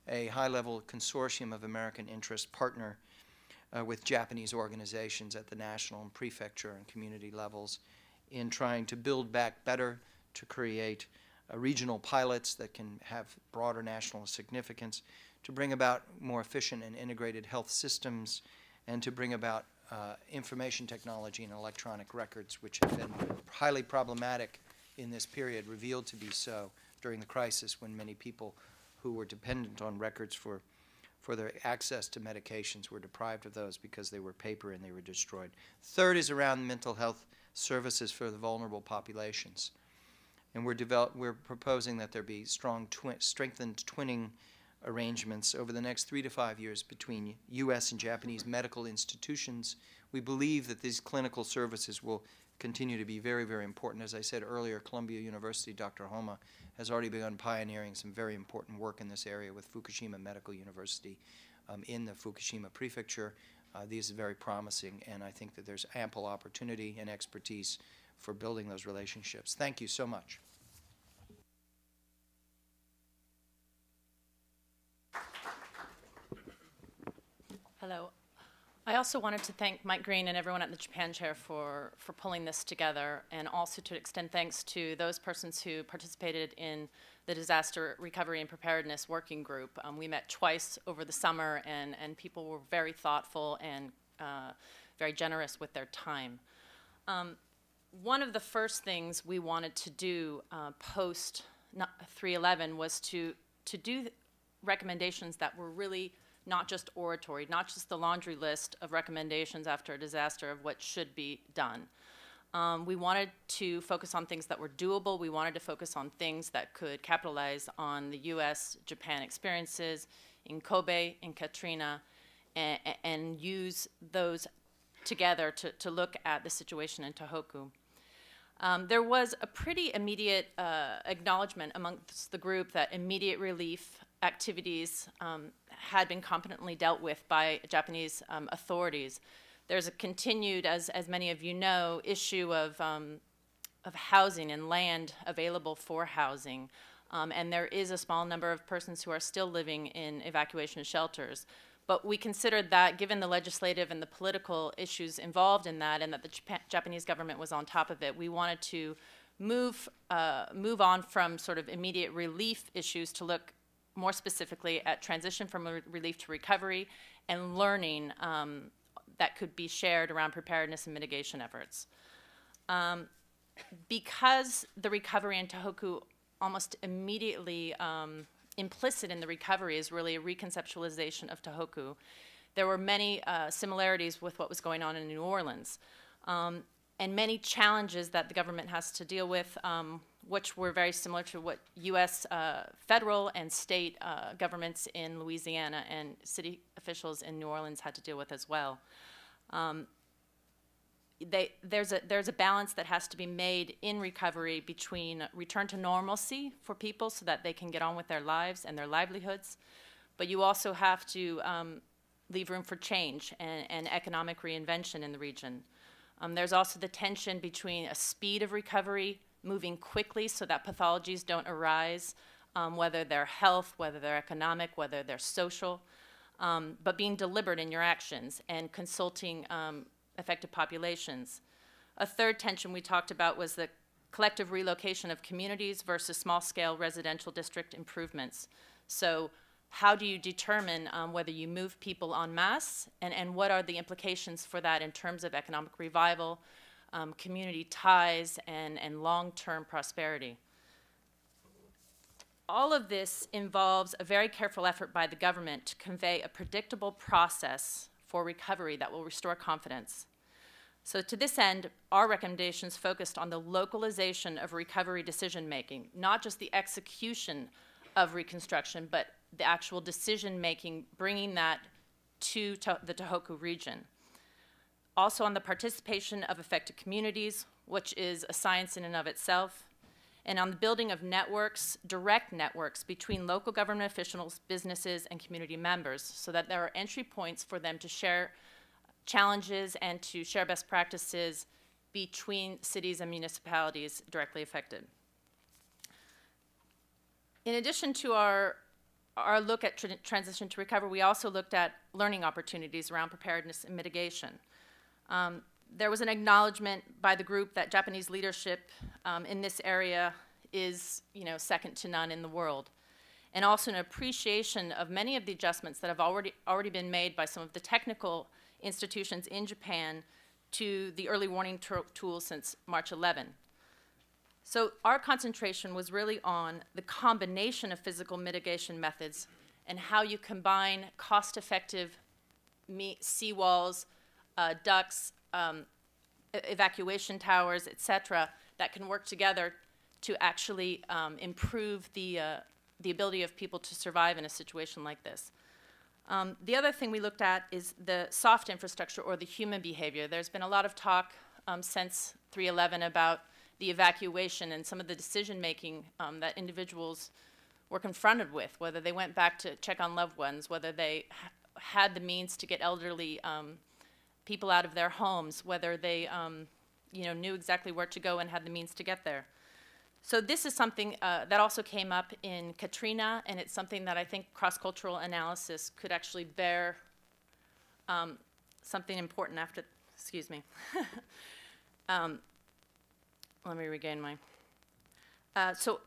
a high-level consortium of American interest partner with Japanese organizations at the national and prefecture and community levels in trying to build back better, to create regional pilots that can have broader national significance, to bring about more efficient and integrated health systems, and to bring about information technology and electronic records, which have been highly problematic in this period, revealed to be so during the crisis when many people who were dependent on records for their access to medications were deprived of those because they were paper and they were destroyed. Third is around mental health services for the vulnerable populations. And we're proposing that there be strengthened twinning arrangements over the next 3 to 5 years between U.S. and Japanese medical institutions. We believe that these clinical services will continue to be very, very important. As I said earlier, Columbia University, Dr. Homa, has already begun pioneering some very important work in this area with Fukushima Medical University in the Fukushima prefecture. These are very promising, and I think that there's ample opportunity and expertise for building those relationships. Thank you so much. Hello. I also wanted to thank Mike Green and everyone at the Japan Chair for pulling this together, and also to extend thanks to those persons who participated in the Disaster Recovery and Preparedness Working Group. We met twice over the summer, and people were very thoughtful and very generous with their time. One of the first things we wanted to do post 3/11 was to do recommendations that were really not just oratory, not just the laundry list of recommendations after a disaster of what should be done. We wanted to focus on things that were doable. We wanted to focus on things that could capitalize on the U.S.-Japan experiences in Kobe, in Katrina, and use those together to look at the situation in Tohoku. There was a pretty immediate acknowledgement amongst the group that immediate relief activities had been competently dealt with by Japanese authorities. There's a continued, as many of you know, issue of housing and land available for housing. And there is a small number of persons who are still living in evacuation shelters. But we considered that, given the legislative and the political issues involved in that, and that the Japanese government was on top of it, we wanted to move on from sort of immediate relief issues to look more specifically at transition from relief to recovery and learning that could be shared around preparedness and mitigation efforts. Because the recovery in Tohoku almost immediately implicit in the recovery is really a reconceptualization of Tohoku. There were many similarities with what was going on in New Orleans, and many challenges that the government has to deal with, which were very similar to what U.S. Federal and state governments in Louisiana and city officials in New Orleans had to deal with as well. There's a balance that has to be made in recovery between return to normalcy for people so that they can get on with their lives and their livelihoods, but you also have to leave room for change and economic reinvention in the region. There's also the tension between a speed of recovery, moving quickly so that pathologies don't arise, whether they're health, whether they're economic, whether they're social, but being deliberate in your actions and consulting affected populations. A third tension we talked about was the collective relocation of communities versus small-scale residential district improvements. So how do you determine whether you move people en masse, and what are the implications for that in terms of economic revival, community ties, and long-term prosperity? All of this involves a very careful effort by the government to convey a predictable process for recovery that will restore confidence. So to this end, our recommendations focused on the localization of recovery decision-making, not just the execution of reconstruction, but the actual decision-making, bringing that to the Tohoku region. Also on the participation of affected communities, which is a science in and of itself, and on the building of networks, direct networks between local government officials, businesses, and community members, so that there are entry points for them to share challenges and to share best practices between cities and municipalities directly affected. In addition to our look at transition to recovery, we also looked at learning opportunities around preparedness and mitigation. There was an acknowledgement by the group that Japanese leadership in this area is, second to none in the world, and also an appreciation of many of the adjustments that have already been made by some of the technical institutions in Japan to the early warning tools since March 11. So our concentration was really on the combination of physical mitigation methods and how you combine cost-effective seawalls, ducts, evacuation towers, et cetera, that can work together to actually improve the ability of people to survive in a situation like this. The other thing we looked at is the soft infrastructure or the human behavior. There's been a lot of talk since 3/11 about the evacuation and some of the decision-making that individuals were confronted with, whether they went back to check on loved ones, whether they had the means to get elderly people out of their homes, whether they knew exactly where to go and had the means to get there. So this is something that also came up in Katrina, and it's something that I think cross-cultural analysis could actually bear something important after, excuse me. Let me regain my, so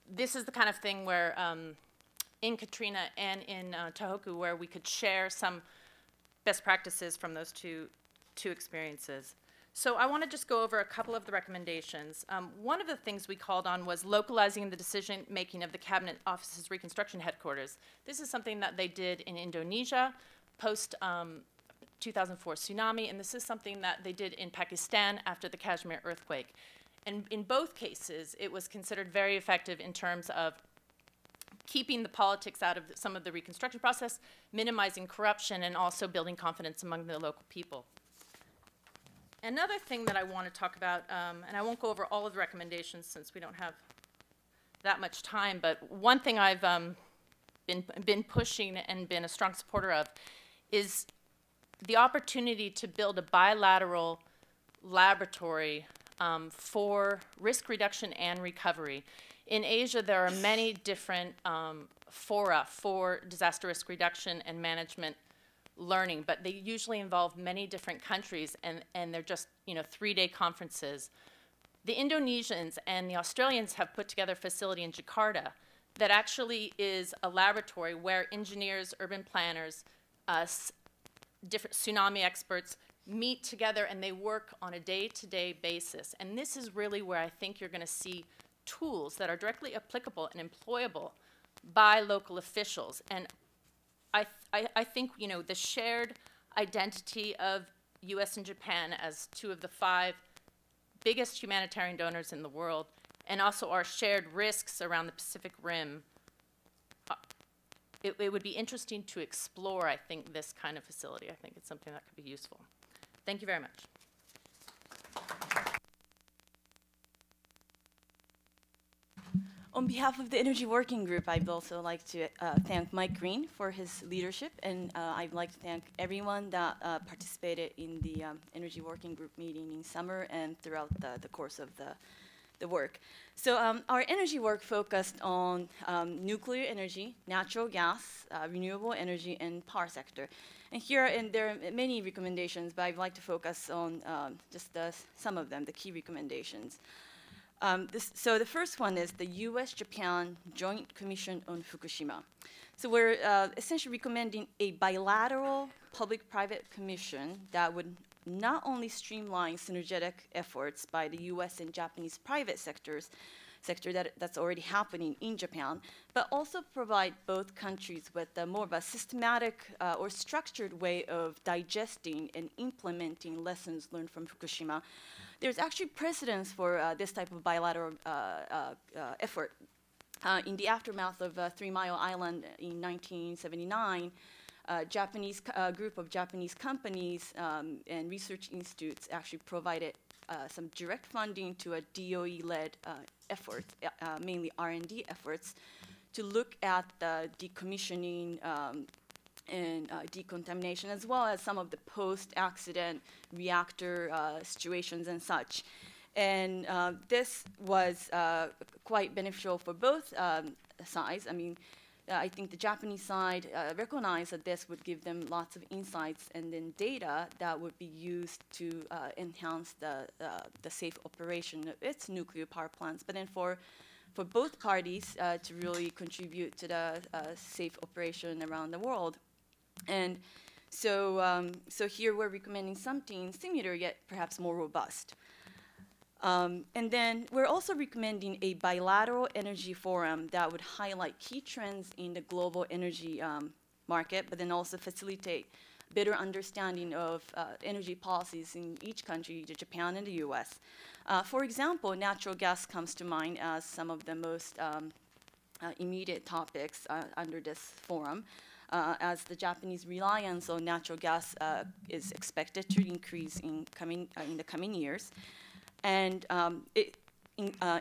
this is the kind of thing where in Katrina and in Tohoku where we could share some best practices from those two experiences. So I want to just go over a couple of the recommendations. One of the things we called on was localizing the decision-making of the Cabinet Office's reconstruction headquarters. This is something that they did in Indonesia post 2004 tsunami, and this is something that they did in Pakistan after the Kashmir earthquake. And in both cases, it was considered very effective in terms of keeping the politics out of some of the reconstruction process, minimizing corruption, and also building confidence among the local people. Another thing that I want to talk about, and I won't go over all of the recommendations since we don't have that much time, but one thing I've been pushing and been a strong supporter of is the opportunity to build a bilateral laboratory for risk reduction and recovery. In Asia, there are many different fora for disaster risk reduction and management learning, but they usually involve many different countries, and they're just 3-day conferences. The Indonesians and the Australians have put together a facility in Jakarta that actually is a laboratory where engineers, urban planners, different tsunami experts meet together and they work on a day-to-day basis. And this is really where I think you're going to see tools that are directly applicable and employable by local officials. And I think, the shared identity of U.S. and Japan as two of the 5 biggest humanitarian donors in the world, and also our shared risks around the Pacific Rim, it would be interesting to explore, I think, this kind of facility. I think it's something that could be useful. Thank you very much. On behalf of the Energy Working Group, I'd also like to thank Mike Green for his leadership, and I'd like to thank everyone that participated in the Energy Working Group meeting in summer and throughout the course of the work. So our energy work focused on nuclear energy, natural gas, renewable energy, and power sector. And there are many recommendations, but I'd like to focus on just some of them, the key recommendations. So the first one is the U.S.-Japan Joint Commission on Fukushima. So we're essentially recommending a bilateral public-private commission that would not only streamline synergetic efforts by the U.S. and Japanese private sector that's already happening in Japan, but also provide both countries with more of a systematic or structured way of digesting and implementing lessons learned from Fukushima. There's actually precedence for this type of bilateral effort. In the aftermath of 3 Mile Island in 1979, Japanese group of Japanese companies and research institutes actually provided some direct funding to a DOE-led effort, mainly R&D efforts, to look at the decommissioning and decontamination, as well as some of the post-accident reactor situations and such. And this was quite beneficial for both sides. I mean, I think the Japanese side recognized that this would give them lots of insights and then data that would be used to enhance the safe operation of its nuclear power plants. But then for both parties to really contribute to the safe operation around the world. And so, so here we're recommending something similar yet perhaps more robust. And then we're also recommending a bilateral energy forum that would highlight key trends in the global energy market, but then also facilitate better understanding of energy policies in each country, Japan and the US. For example, natural gas comes to mind as some of the most immediate topics under this forum. As the Japanese reliance on natural gas is expected to increase in the coming years. And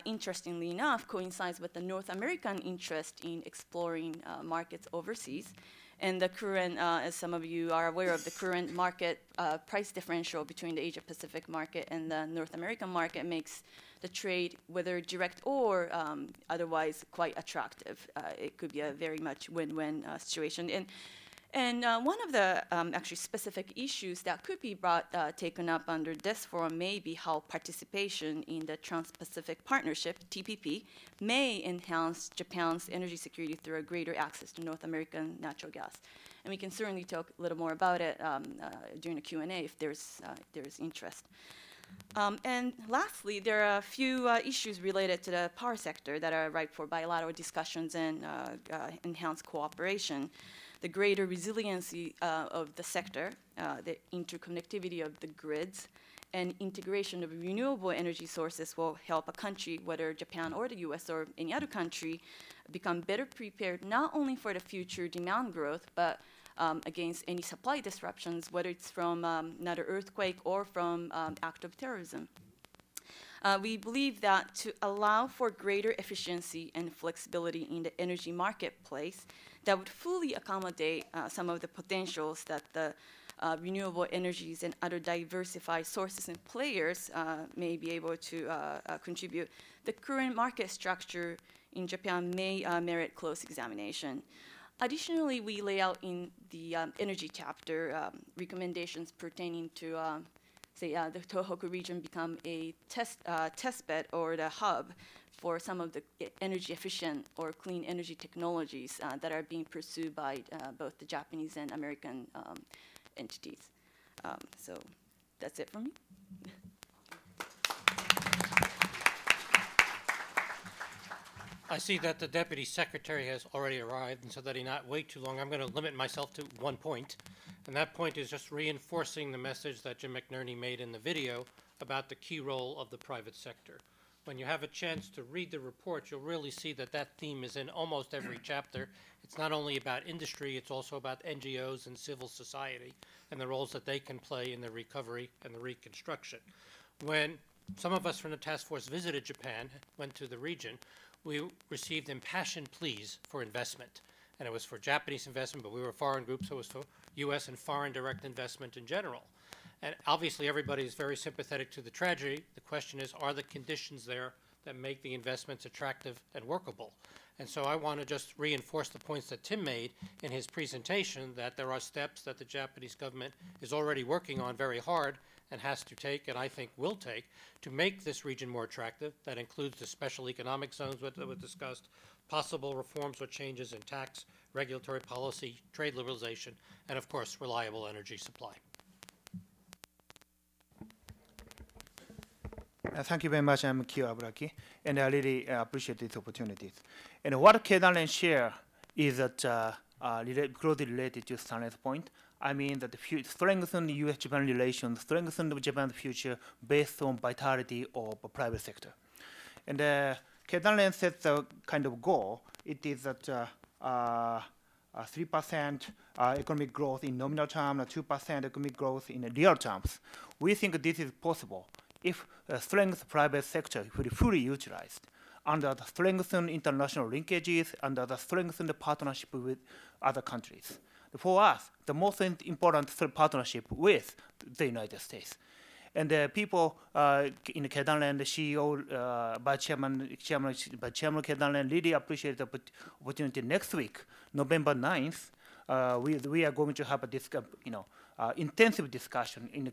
interestingly enough, coincides with the North American interest in exploring markets overseas. And the current, as some of you are aware of, the current market price differential between the Asia-Pacific market and the North American market makes the trade, whether direct or otherwise, quite attractive. It could be a very much win-win situation. And one of the actually specific issues that could be taken up under this forum may be how participation in the Trans-Pacific Partnership, TPP, may enhance Japan's energy security through a greater access to North American natural gas. And we can certainly talk a little more about it during the Q&A if there's interest. And lastly, there are a few issues related to the power sector that are ripe for bilateral discussions and enhanced cooperation. The greater resiliency of the sector, the interconnectivity of the grids, and integration of renewable energy sources will help a country, whether Japan or the US or any other country, become better prepared not only for the future demand growth, but against any supply disruptions, whether it's from another earthquake or from act of terrorism. We believe that to allow for greater efficiency and flexibility in the energy marketplace, that would fully accommodate some of the potentials that the renewable energies and other diversified sources and players may be able to contribute. The current market structure in Japan may merit close examination. Additionally, we lay out in the energy chapter recommendations pertaining to, say, the Tohoku region become a test bed or the hub for some of the energy efficient or clean energy technologies that are being pursued by both the Japanese and American entities. So that's it from me. I see that the Deputy Secretary has already arrived, and so that he not wait too long, I'm going to limit myself to one point. And that point is just reinforcing the message that Jim McNerney made in the video about the key role of the private sector. When you have a chance to read the report, you'll really see that that theme is in almost every chapter. It's not only about industry, it's also about NGOs and civil society and the roles that they can play in the recovery and the reconstruction. When some of us from the task force visited Japan, went to the region, we received impassioned pleas for investment. And it was for Japanese investment, but we were a foreign group, so it was for US and foreign direct investment in general. And obviously everybody is very sympathetic to the tragedy. The question is, are the conditions there that make the investments attractive and workable? And so I want to just reinforce the points that Tim made in his presentation, that there are steps that the Japanese government is already working on very hard and has to take, and I think will take, to make this region more attractive. That includes the special economic zones that were discussed, possible reforms or changes in tax, regulatory policy, trade liberalization, and of course, reliable energy supply. Thank you very much. I'm Kyo Aburaki, and I really appreciate these opportunities. And what Keidanren share is that closely related to Stanley's point. I mean that strengthen the U.S.-Japan relations, strengthen Japan's future based on vitality of the private sector. And Keidanren sets a kind of goal. It is that 3% economic growth in nominal terms, 2% economic growth in real terms. We think this is possible if strength private sector will be fully utilized under the strengthened international linkages, under the strengthened partnership with other countries. For us, the most important partnership with the United States. And people in Keidanren, the CEO, Vice Chairman Keidanren really appreciate the opportunity next week, November 9th. We are going to have a intensive discussion in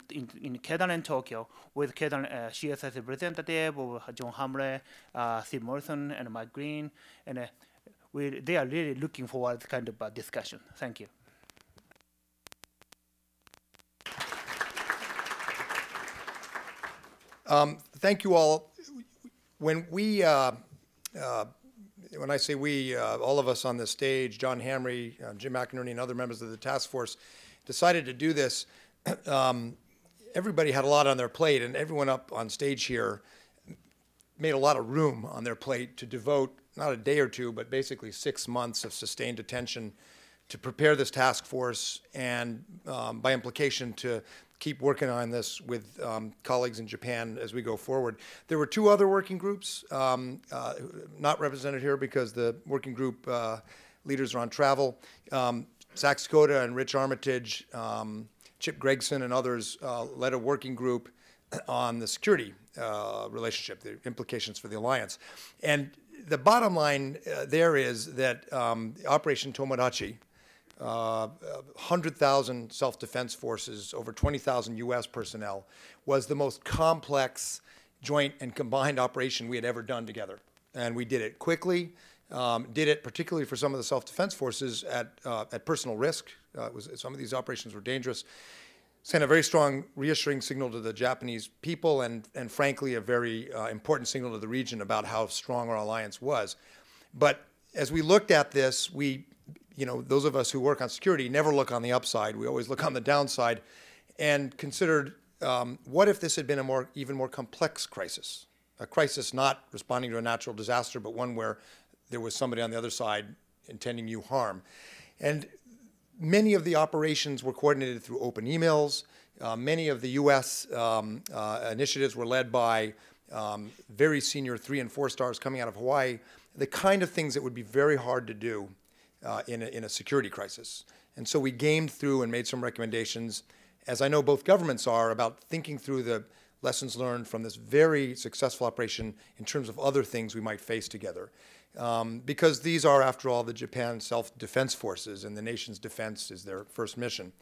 Keidanren, Tokyo, with Keidanren CSS representative, John Hamre, Steve Morrison, and Mike Green, and they are really looking forward to kind of discussion. Thank you. Thank you all. When I say we, all of us on this stage, John Hamre, Jim McInerney, and other members of the task force, decided to do this, everybody had a lot on their plate, and everyone up on stage here made a lot of room on their plate to devote not a day or two, but basically 6 months of sustained attention to prepare this task force and, by implication, to keep working on this with colleagues in Japan as we go forward. There were 2 other working groups, not represented here because the working group leaders are on travel. Zach Skoda and Rich Armitage, Chip Gregson and others led a working group on the security relationship, the implications for the alliance. And the bottom line there is that Operation Tomodachi, 100,000 self-defense forces, over 20,000 U.S. personnel, was the most complex joint and combined operation we had ever done together. And we did it quickly, did it particularly for some of the self-defense forces at personal risk. Some of these operations were dangerous. Sent a very strong reassuring signal to the Japanese people and frankly, a very important signal to the region about how strong our alliance was. But as we looked at this, those of us who work on security never look on the upside. We always look on the downside and considered, what if this had been even more complex crisis? A crisis not responding to a natural disaster, but one where there was somebody on the other side intending you harm. And many of the operations were coordinated through open emails. Many of the U.S. Initiatives were led by very senior 3 and 4 stars coming out of Hawaii, the kind of things that would be very hard to do in a security crisis. And so we gamed through and made some recommendations, as I know both governments are, about thinking through the lessons learned from this very successful operation in terms of other things we might face together. Because these are, after all, the Japan self-defense forces, and the nation's defense is their first mission.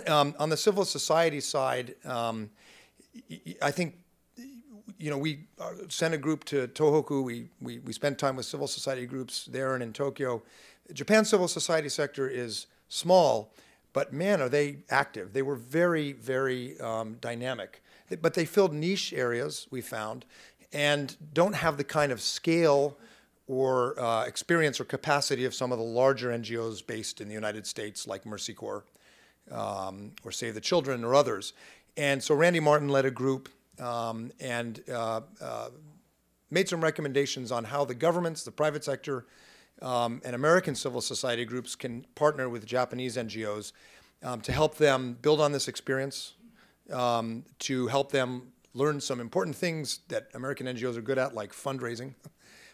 On the civil society side, I think we sent a group to Tohoku. We spent time with civil society groups there and in Tokyo. Japan's civil society sector is small, but man, are they active. They were very, very dynamic. But they filled niche areas, we found, and don't have the kind of scale or experience or capacity of some of the larger NGOs based in the United States, like Mercy Corps or Save the Children or others. And so Randy Martin led a group, and made some recommendations on how the governments, the private sector, and American civil society groups can partner with Japanese NGOs to help them build on this experience, to help them learn some important things that American NGOs are good at, like fundraising,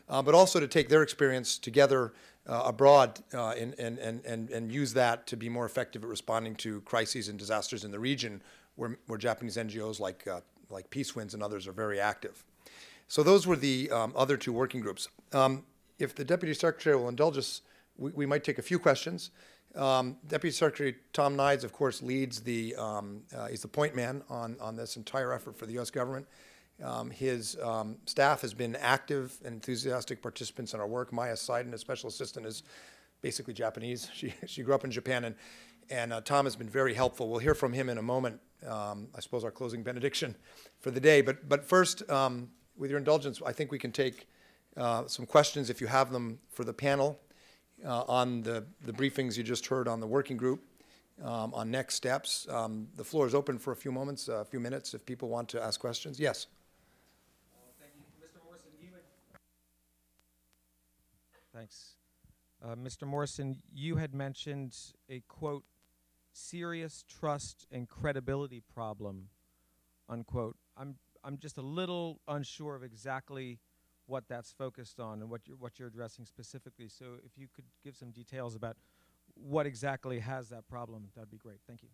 but also to take their experience together abroad and use that to be more effective at responding to crises and disasters in the region where Japanese NGOs like Peace Winds and others are very active. So those were the other two working groups. If the Deputy Secretary will indulge us, we might take a few questions. Deputy Secretary Tom Nides, of course, leads he's the point man on this entire effort for the U.S. government. His staff has been active and enthusiastic participants in our work. Maya Seiden, a special assistant, is basically Japanese. She grew up in Japan, and Tom has been very helpful. We'll hear from him in a moment, I suppose our closing benediction for the day. But first, with your indulgence, I think we can take some questions, if you have them, for the panel on the briefings you just heard on the working group, on next steps. The floor is open for a few minutes, if people want to ask questions. Yes? Thank you. Mr. Morrison, Thanks. Mr. Morrison, you had mentioned a, quote, serious trust and credibility problem, unquote. I'm just a little unsure of exactly what that's focused on and what you're addressing specifically. So if you could give some details about what exactly has that problem, that'd be great. Thank you.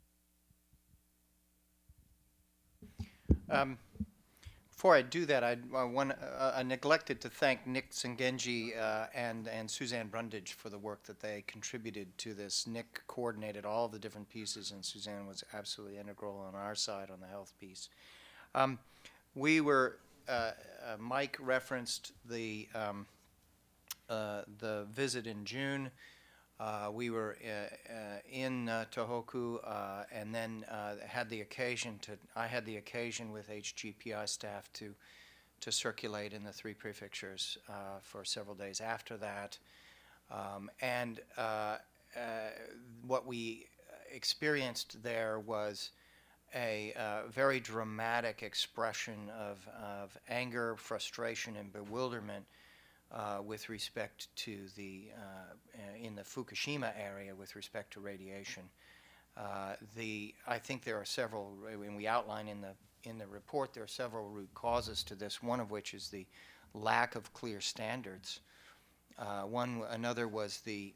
Before I do that, I neglected to thank Nick Sengenji and Suzanne Brundage for the work that they contributed to this. Nick coordinated all of the different pieces, and Suzanne was absolutely integral on our side on the health piece. Mike referenced the visit in June. We were in Tohoku, and then I had the occasion with HGPI staff to circulate in the 3 prefectures for several days after that. What we experienced there was a very dramatic expression of anger, frustration, and bewilderment with respect to in the Fukushima area with respect to radiation. I think there are several, and we outline in the report, there are several root causes to this, one of which is the lack of clear standards. Another was the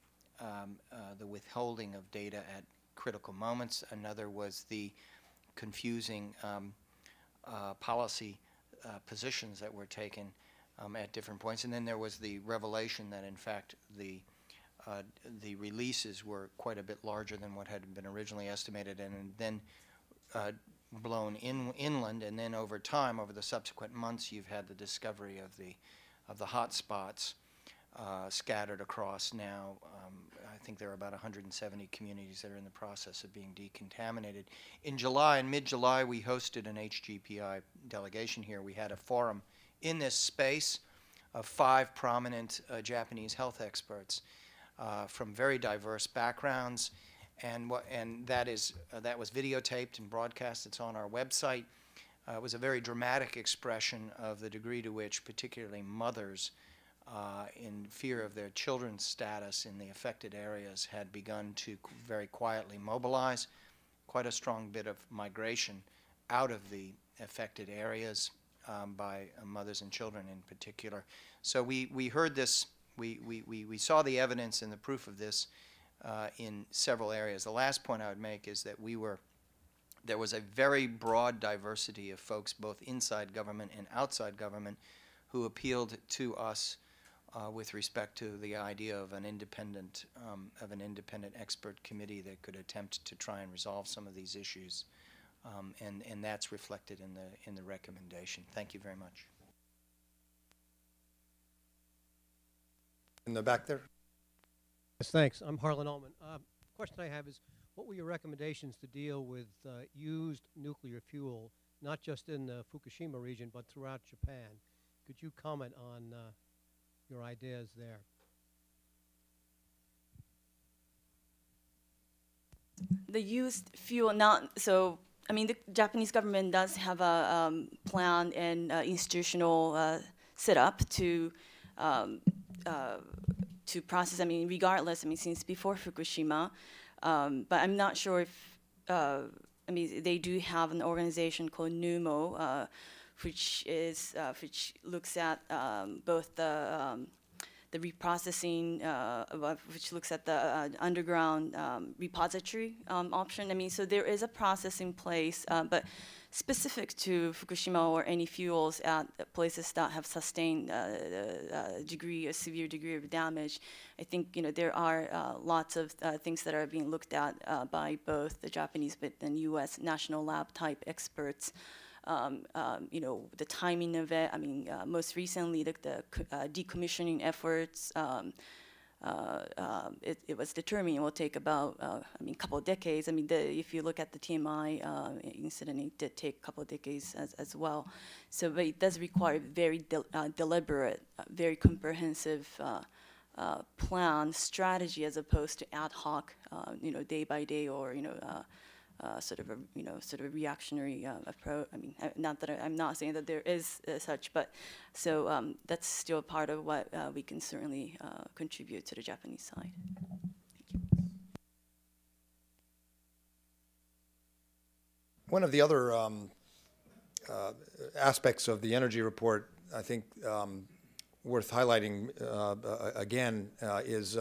withholding of data at critical moments. Another was the confusing policy positions that were taken at different points, and then there was the revelation that in fact the releases were quite a bit larger than what had been originally estimated, and then blown inland, and then over time, over the subsequent months, you've had the discovery of the hot spots scattered across now. I think there are about 170 communities that are in the process of being decontaminated. In mid-July, we hosted an HGPI delegation here. We had a forum in this space of 5 prominent Japanese health experts from very diverse backgrounds, and that was videotaped and broadcast. It's on our website. It was a very dramatic expression of the degree to which particularly mothers in fear of their children's status in the affected areas had begun to very quietly mobilize. Quite a strong bit of migration out of the affected areas by mothers and children in particular. So we heard this, we saw the evidence and the proof of this in several areas. The last point I would make is that there was a very broad diversity of folks both inside government and outside government who appealed to us with respect to the idea of an independent expert committee that could attempt to try and resolve some of these issues, and that's reflected in the recommendation. Thank you very much. In the back there. Yes, thanks. I'm Harlan Ullman. Question I have is, what were your recommendations to deal with used nuclear fuel, not just in the Fukushima region, but throughout Japan? Could you comment on your ideas there? The used fuel, the Japanese government does have a plan and institutional set up to process. I mean, regardless. I mean, since before Fukushima, but I'm not sure if. I mean, they do have an organization called NUMO, which looks at both the reprocessing, which looks at the underground repository option. I mean, so there is a process in place, but specific to Fukushima or any fuels at places that have sustained a severe degree of damage, I think there are lots of things that are being looked at by both the Japanese and U.S. national lab type experts. The timing of it. I mean, most recently the decommissioning efforts. It was determined it will take about, a couple of decades. I mean, if you look at the TMI incident, it did take a couple of decades as well. So, but it does require very deliberate, very comprehensive plan, strategy, as opposed to ad hoc, day by day or sort of a reactionary approach. I mean, not that I'm not saying that there is such, but so that's still part of what we can certainly contribute to the Japanese side. Thank you. One of the other aspects of the energy report, I think, worth highlighting again is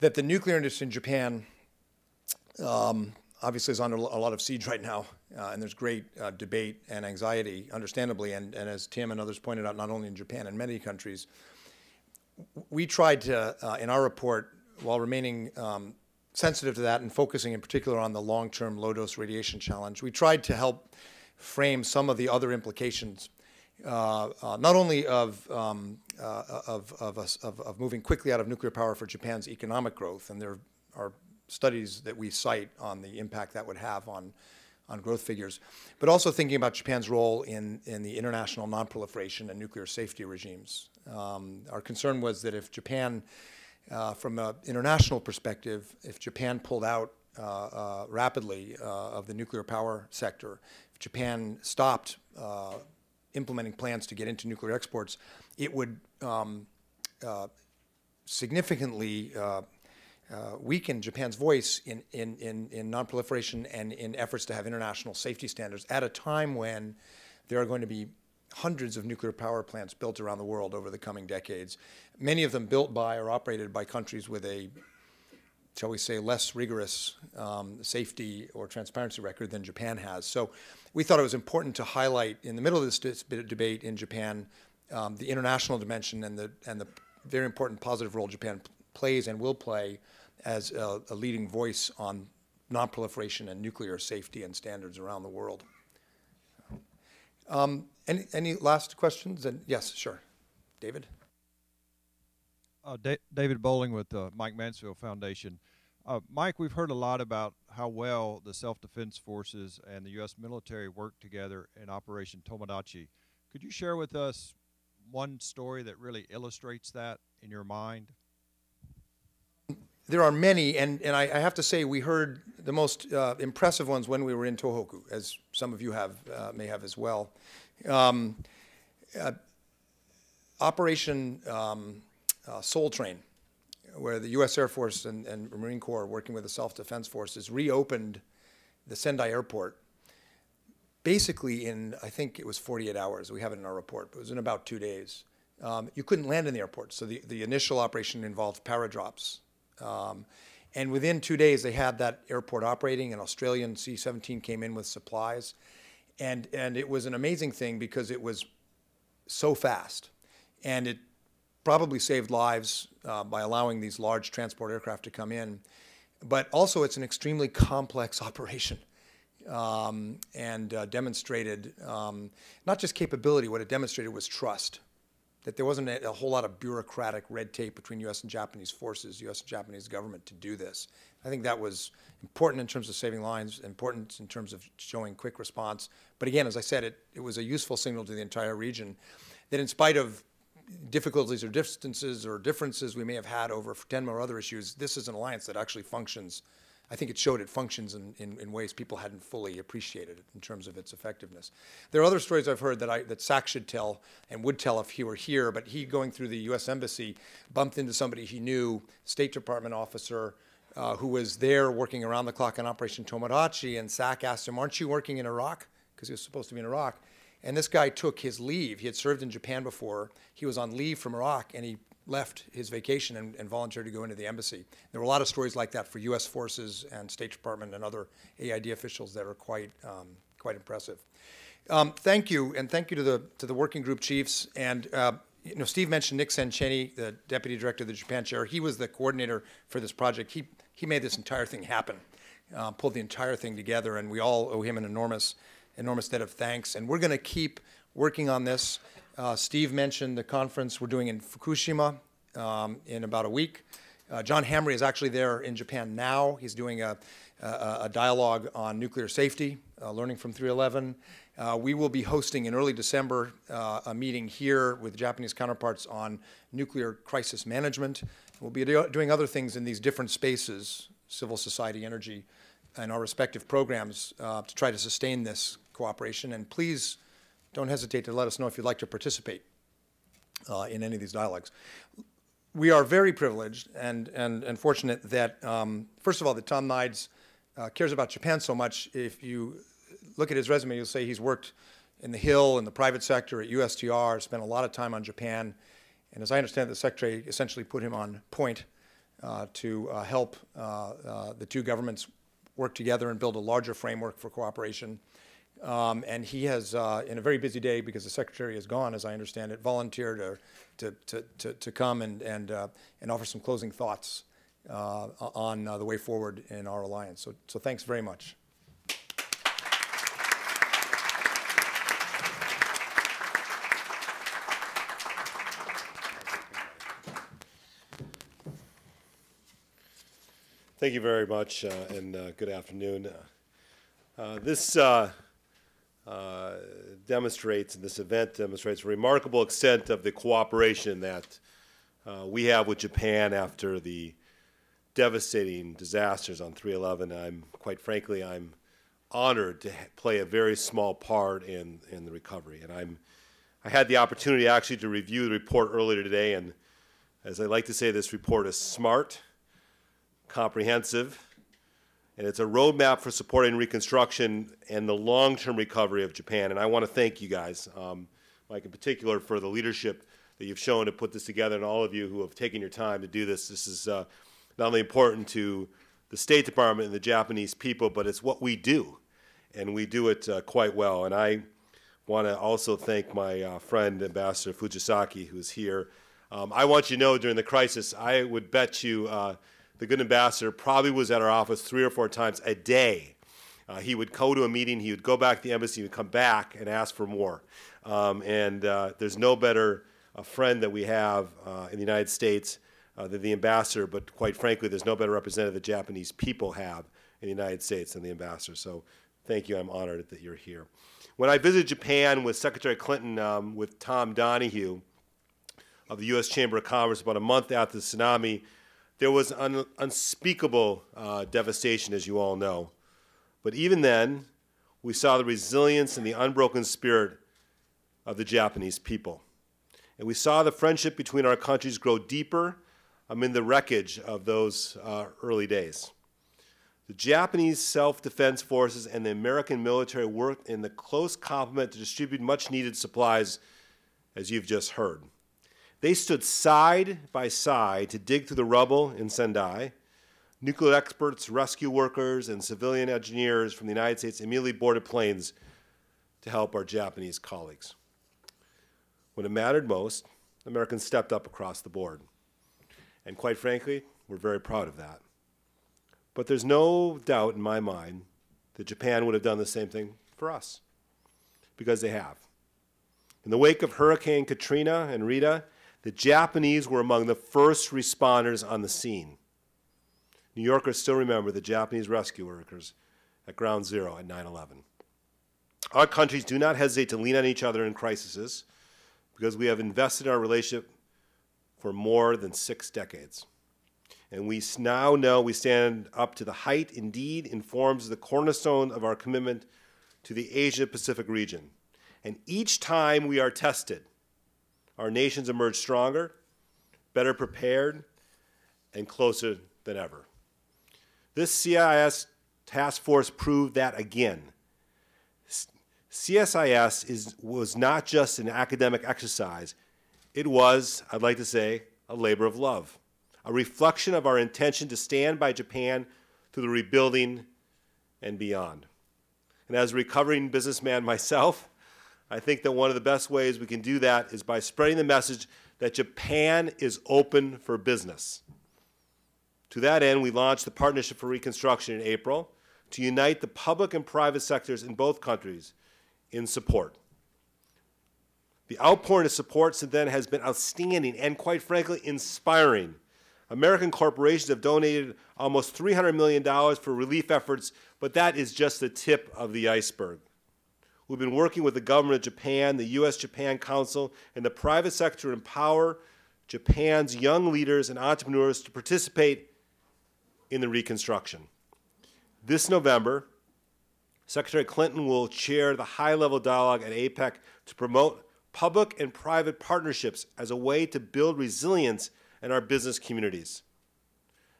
that the nuclear industry in Japan obviously is under a lot of siege right now, and there's great debate and anxiety, understandably, and as Tim and others pointed out, not only in Japan, in many countries. We tried to, in our report, while remaining sensitive to that and focusing in particular on the long-term low-dose radiation challenge, we tried to help frame some of the other implications, not only of moving quickly out of nuclear power for Japan's economic growth, and there are studies that we cite on the impact that would have on growth figures, but also thinking about Japan's role in the international nonproliferation and nuclear safety regimes. Our concern was that if Japan, from an international perspective, if Japan pulled out rapidly of the nuclear power sector, if Japan stopped implementing plans to get into nuclear exports, it would significantly weaken Japan's voice in nonproliferation and in efforts to have international safety standards at a time when there are going to be hundreds of nuclear power plants built around the world over the coming decades, many of them built by or operated by countries with a, shall we say, less rigorous safety or transparency record than Japan has. So we thought it was important to highlight in the middle of this debate in Japan the international dimension and the very important positive role Japan plays and will play as a leading voice on nonproliferation and nuclear safety and standards around the world. Any last questions? And yes, sure. David? David Bowling with the Mike Mansfield Foundation. Mike, we've heard a lot about how well the self-defense forces and the U.S. military work together in Operation Tomodachi. Could you share with us one story that really illustrates that in your mind? There are many, and I have to say we heard the most impressive ones when we were in Tohoku, as some of you may have as well. Operation Soul Train, where the U.S. Air Force and Marine Corps, working with the self-defense forces, reopened the Sendai airport basically in, I think it was 48 hours. We have it in our report, but it was in about 2 days. You couldn't land in the airport, so the initial operation involved paradrops. And within 2 days, they had that airport operating. An Australian C-17 came in with supplies. And it was an amazing thing because it was so fast. And it probably saved lives by allowing these large transport aircraft to come in. But also, it's an extremely complex operation and demonstrated not just capability. What it demonstrated was trust. That there wasn't a whole lot of bureaucratic red tape between U.S. and Japanese forces, U.S. and Japanese government to do this. I think that was important in terms of saving lives, important in terms of showing quick response. But again, as I said, it was a useful signal to the entire region that in spite of difficulties or distances or differences we may have had over Futenma or other issues, this is an alliance that actually functions, I think it showed it functions in ways people hadn't fully appreciated it in terms of its effectiveness. There are other stories I've heard that Sack should tell and would tell if he were here, but he, going through the U.S. Embassy, bumped into somebody he knew, State Department officer, who was there working around the clock on Operation Tomodachi, and Sack asked him, "Aren't you working in Iraq?" Because he was supposed to be in Iraq. And this guy took his leave. He had served in Japan before. He was on leave from Iraq, and he left his vacation and volunteered to go into the embassy. There were a lot of stories like that for U.S. forces and State Department and other AID officials that are quite impressive. Thank you, and thank you to the working group chiefs. And you know, Steve mentioned Nick Senchenny, the deputy director of the Japan chair. He was the coordinator for this project. He made this entire thing happen, pulled the entire thing together, and we all owe him an enormous debt of thanks. And we're going to keep working on this. Steve mentioned the conference we're doing in Fukushima in about a week. John Hamre is actually there in Japan now. He's doing a dialogue on nuclear safety, learning from 3/11. We will be hosting in early December a meeting here with Japanese counterparts on nuclear crisis management. We'll be doing other things in these different spaces, civil society, energy, and our respective programs to try to sustain this cooperation. And please don't hesitate to let us know if you'd like to participate in any of these dialogues. We are very privileged and fortunate that, first of all, that Tom Nides cares about Japan so much. If you look at his resume, you'll say he's worked in the Hill, in the private sector, at USTR, spent a lot of time on Japan. And as I understand it, the Secretary essentially put him on point to help the two governments work together and build a larger framework for cooperation. And he has, in a very busy day, because the Secretary is gone, as I understand it, volunteered to come and offer some closing thoughts on the way forward in our alliance. So thanks very much. Thank you very much, and good afternoon. This event demonstrates a remarkable extent of the cooperation that we have with Japan after the devastating disasters on 3/11. Quite frankly, I'm honored to play a very small part in the recovery. And I had the opportunity actually to review the report earlier today, and as I like to say, this report is smart, comprehensive, and it's a roadmap for supporting reconstruction and the long-term recovery of Japan. And I want to thank you guys, Mike in particular, for the leadership that you've shown to put this together, and all of you who have taken your time to do this. This is not only important to the State Department and the Japanese people, but it's what we do, and we do it quite well. And I want to also thank my friend, Ambassador Fujisaki, who's here. I want you to know during the crisis, I would bet you the good ambassador probably was at our office 3 or 4 times a day. He would go to a meeting, he would go back to the embassy, he would come back and ask for more. There's no better friend that we have in the United States than the ambassador, but quite frankly, there's no better representative the Japanese people have in the United States than the ambassador. So thank you, I'm honored that you're here. When I visited Japan with Secretary Clinton, with Tom Donahue of the U.S. Chamber of Commerce about a month after the tsunami, there was unspeakable devastation, as you all know. But even then, we saw the resilience and the unbroken spirit of the Japanese people. And we saw the friendship between our countries grow deeper amid the wreckage of those early days. The Japanese self-defense forces and the American military worked in the close complement to distribute much-needed supplies, as you've just heard. They stood side by side to dig through the rubble in Sendai. Nuclear experts, rescue workers, and civilian engineers from the United States immediately boarded planes to help our Japanese colleagues. When it mattered most, Americans stepped up across the board. And quite frankly, we're very proud of that. But there's no doubt in my mind that Japan would have done the same thing for us, because they have. In the wake of Hurricane Katrina and Rita, the Japanese were among the first responders on the scene. New Yorkers still remember the Japanese rescue workers at Ground Zero at 9/11. Our countries do not hesitate to lean on each other in crises because we have invested in our relationship for more than 6 decades. And we now know we stand up to the height, indeed, informs the cornerstone of our commitment to the Asia-Pacific region. And each time we are tested, our nations emerge stronger, better prepared, and closer than ever. This CIS task force proved that again. CSIS was not just an academic exercise. It was, I'd like to say, a labor of love, a reflection of our intention to stand by Japan through the rebuilding and beyond. And as a recovering businessman myself, I think that one of the best ways we can do that is by spreading the message that Japan is open for business. To that end, we launched the Partnership for Reconstruction in April to unite the public and private sectors in both countries in support. The outpouring of support since then has been outstanding and, quite frankly, inspiring. American corporations have donated almost $300 million for relief efforts, but that is just the tip of the iceberg. We've been working with the government of Japan, the U.S.-Japan Council, and the private sector to empower Japan's young leaders and entrepreneurs to participate in the reconstruction. This November, Secretary Clinton will chair the high-level dialogue at APEC to promote public and private partnerships as a way to build resilience in our business communities.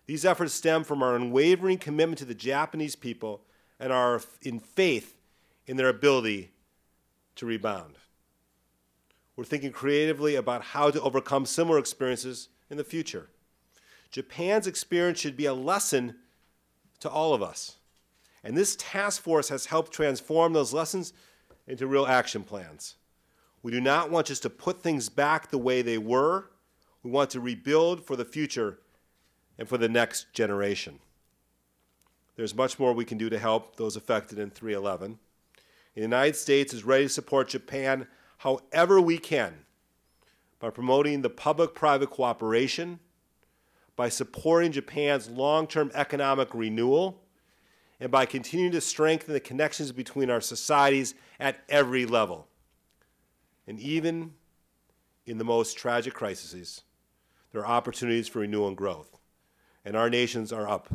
These efforts stem from our unwavering commitment to the Japanese people and our faith in their ability to rebound. We're thinking creatively about how to overcome similar experiences in the future. Japan's experience should be a lesson to all of us. And this task force has helped transform those lessons into real action plans. We do not want just to put things back the way they were. We want to rebuild for the future and for the next generation. There's much more we can do to help those affected in 3/11. The United States is ready to support Japan however we can, by promoting the public-private cooperation, by supporting Japan's long-term economic renewal, and by continuing to strengthen the connections between our societies at every level. And even in the most tragic crises, there are opportunities for renewal and growth. And our nations are up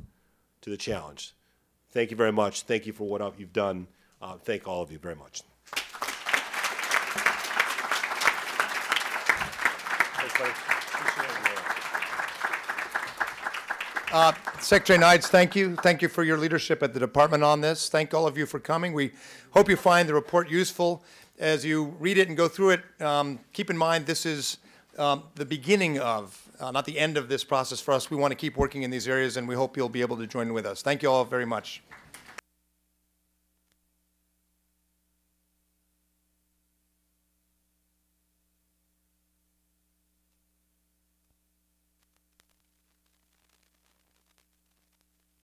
to the challenge. Thank you very much. Thank you for what you've done. Thank all of you very much. Secretary Nides, thank you. Thank you for your leadership at the department on this. Thank all of you for coming. We hope you find the report useful. As you read it and go through it, keep in mind this is the beginning of, not the end of this process for us. We want to keep working in these areas, and we hope you'll be able to join with us. Thank you all very much.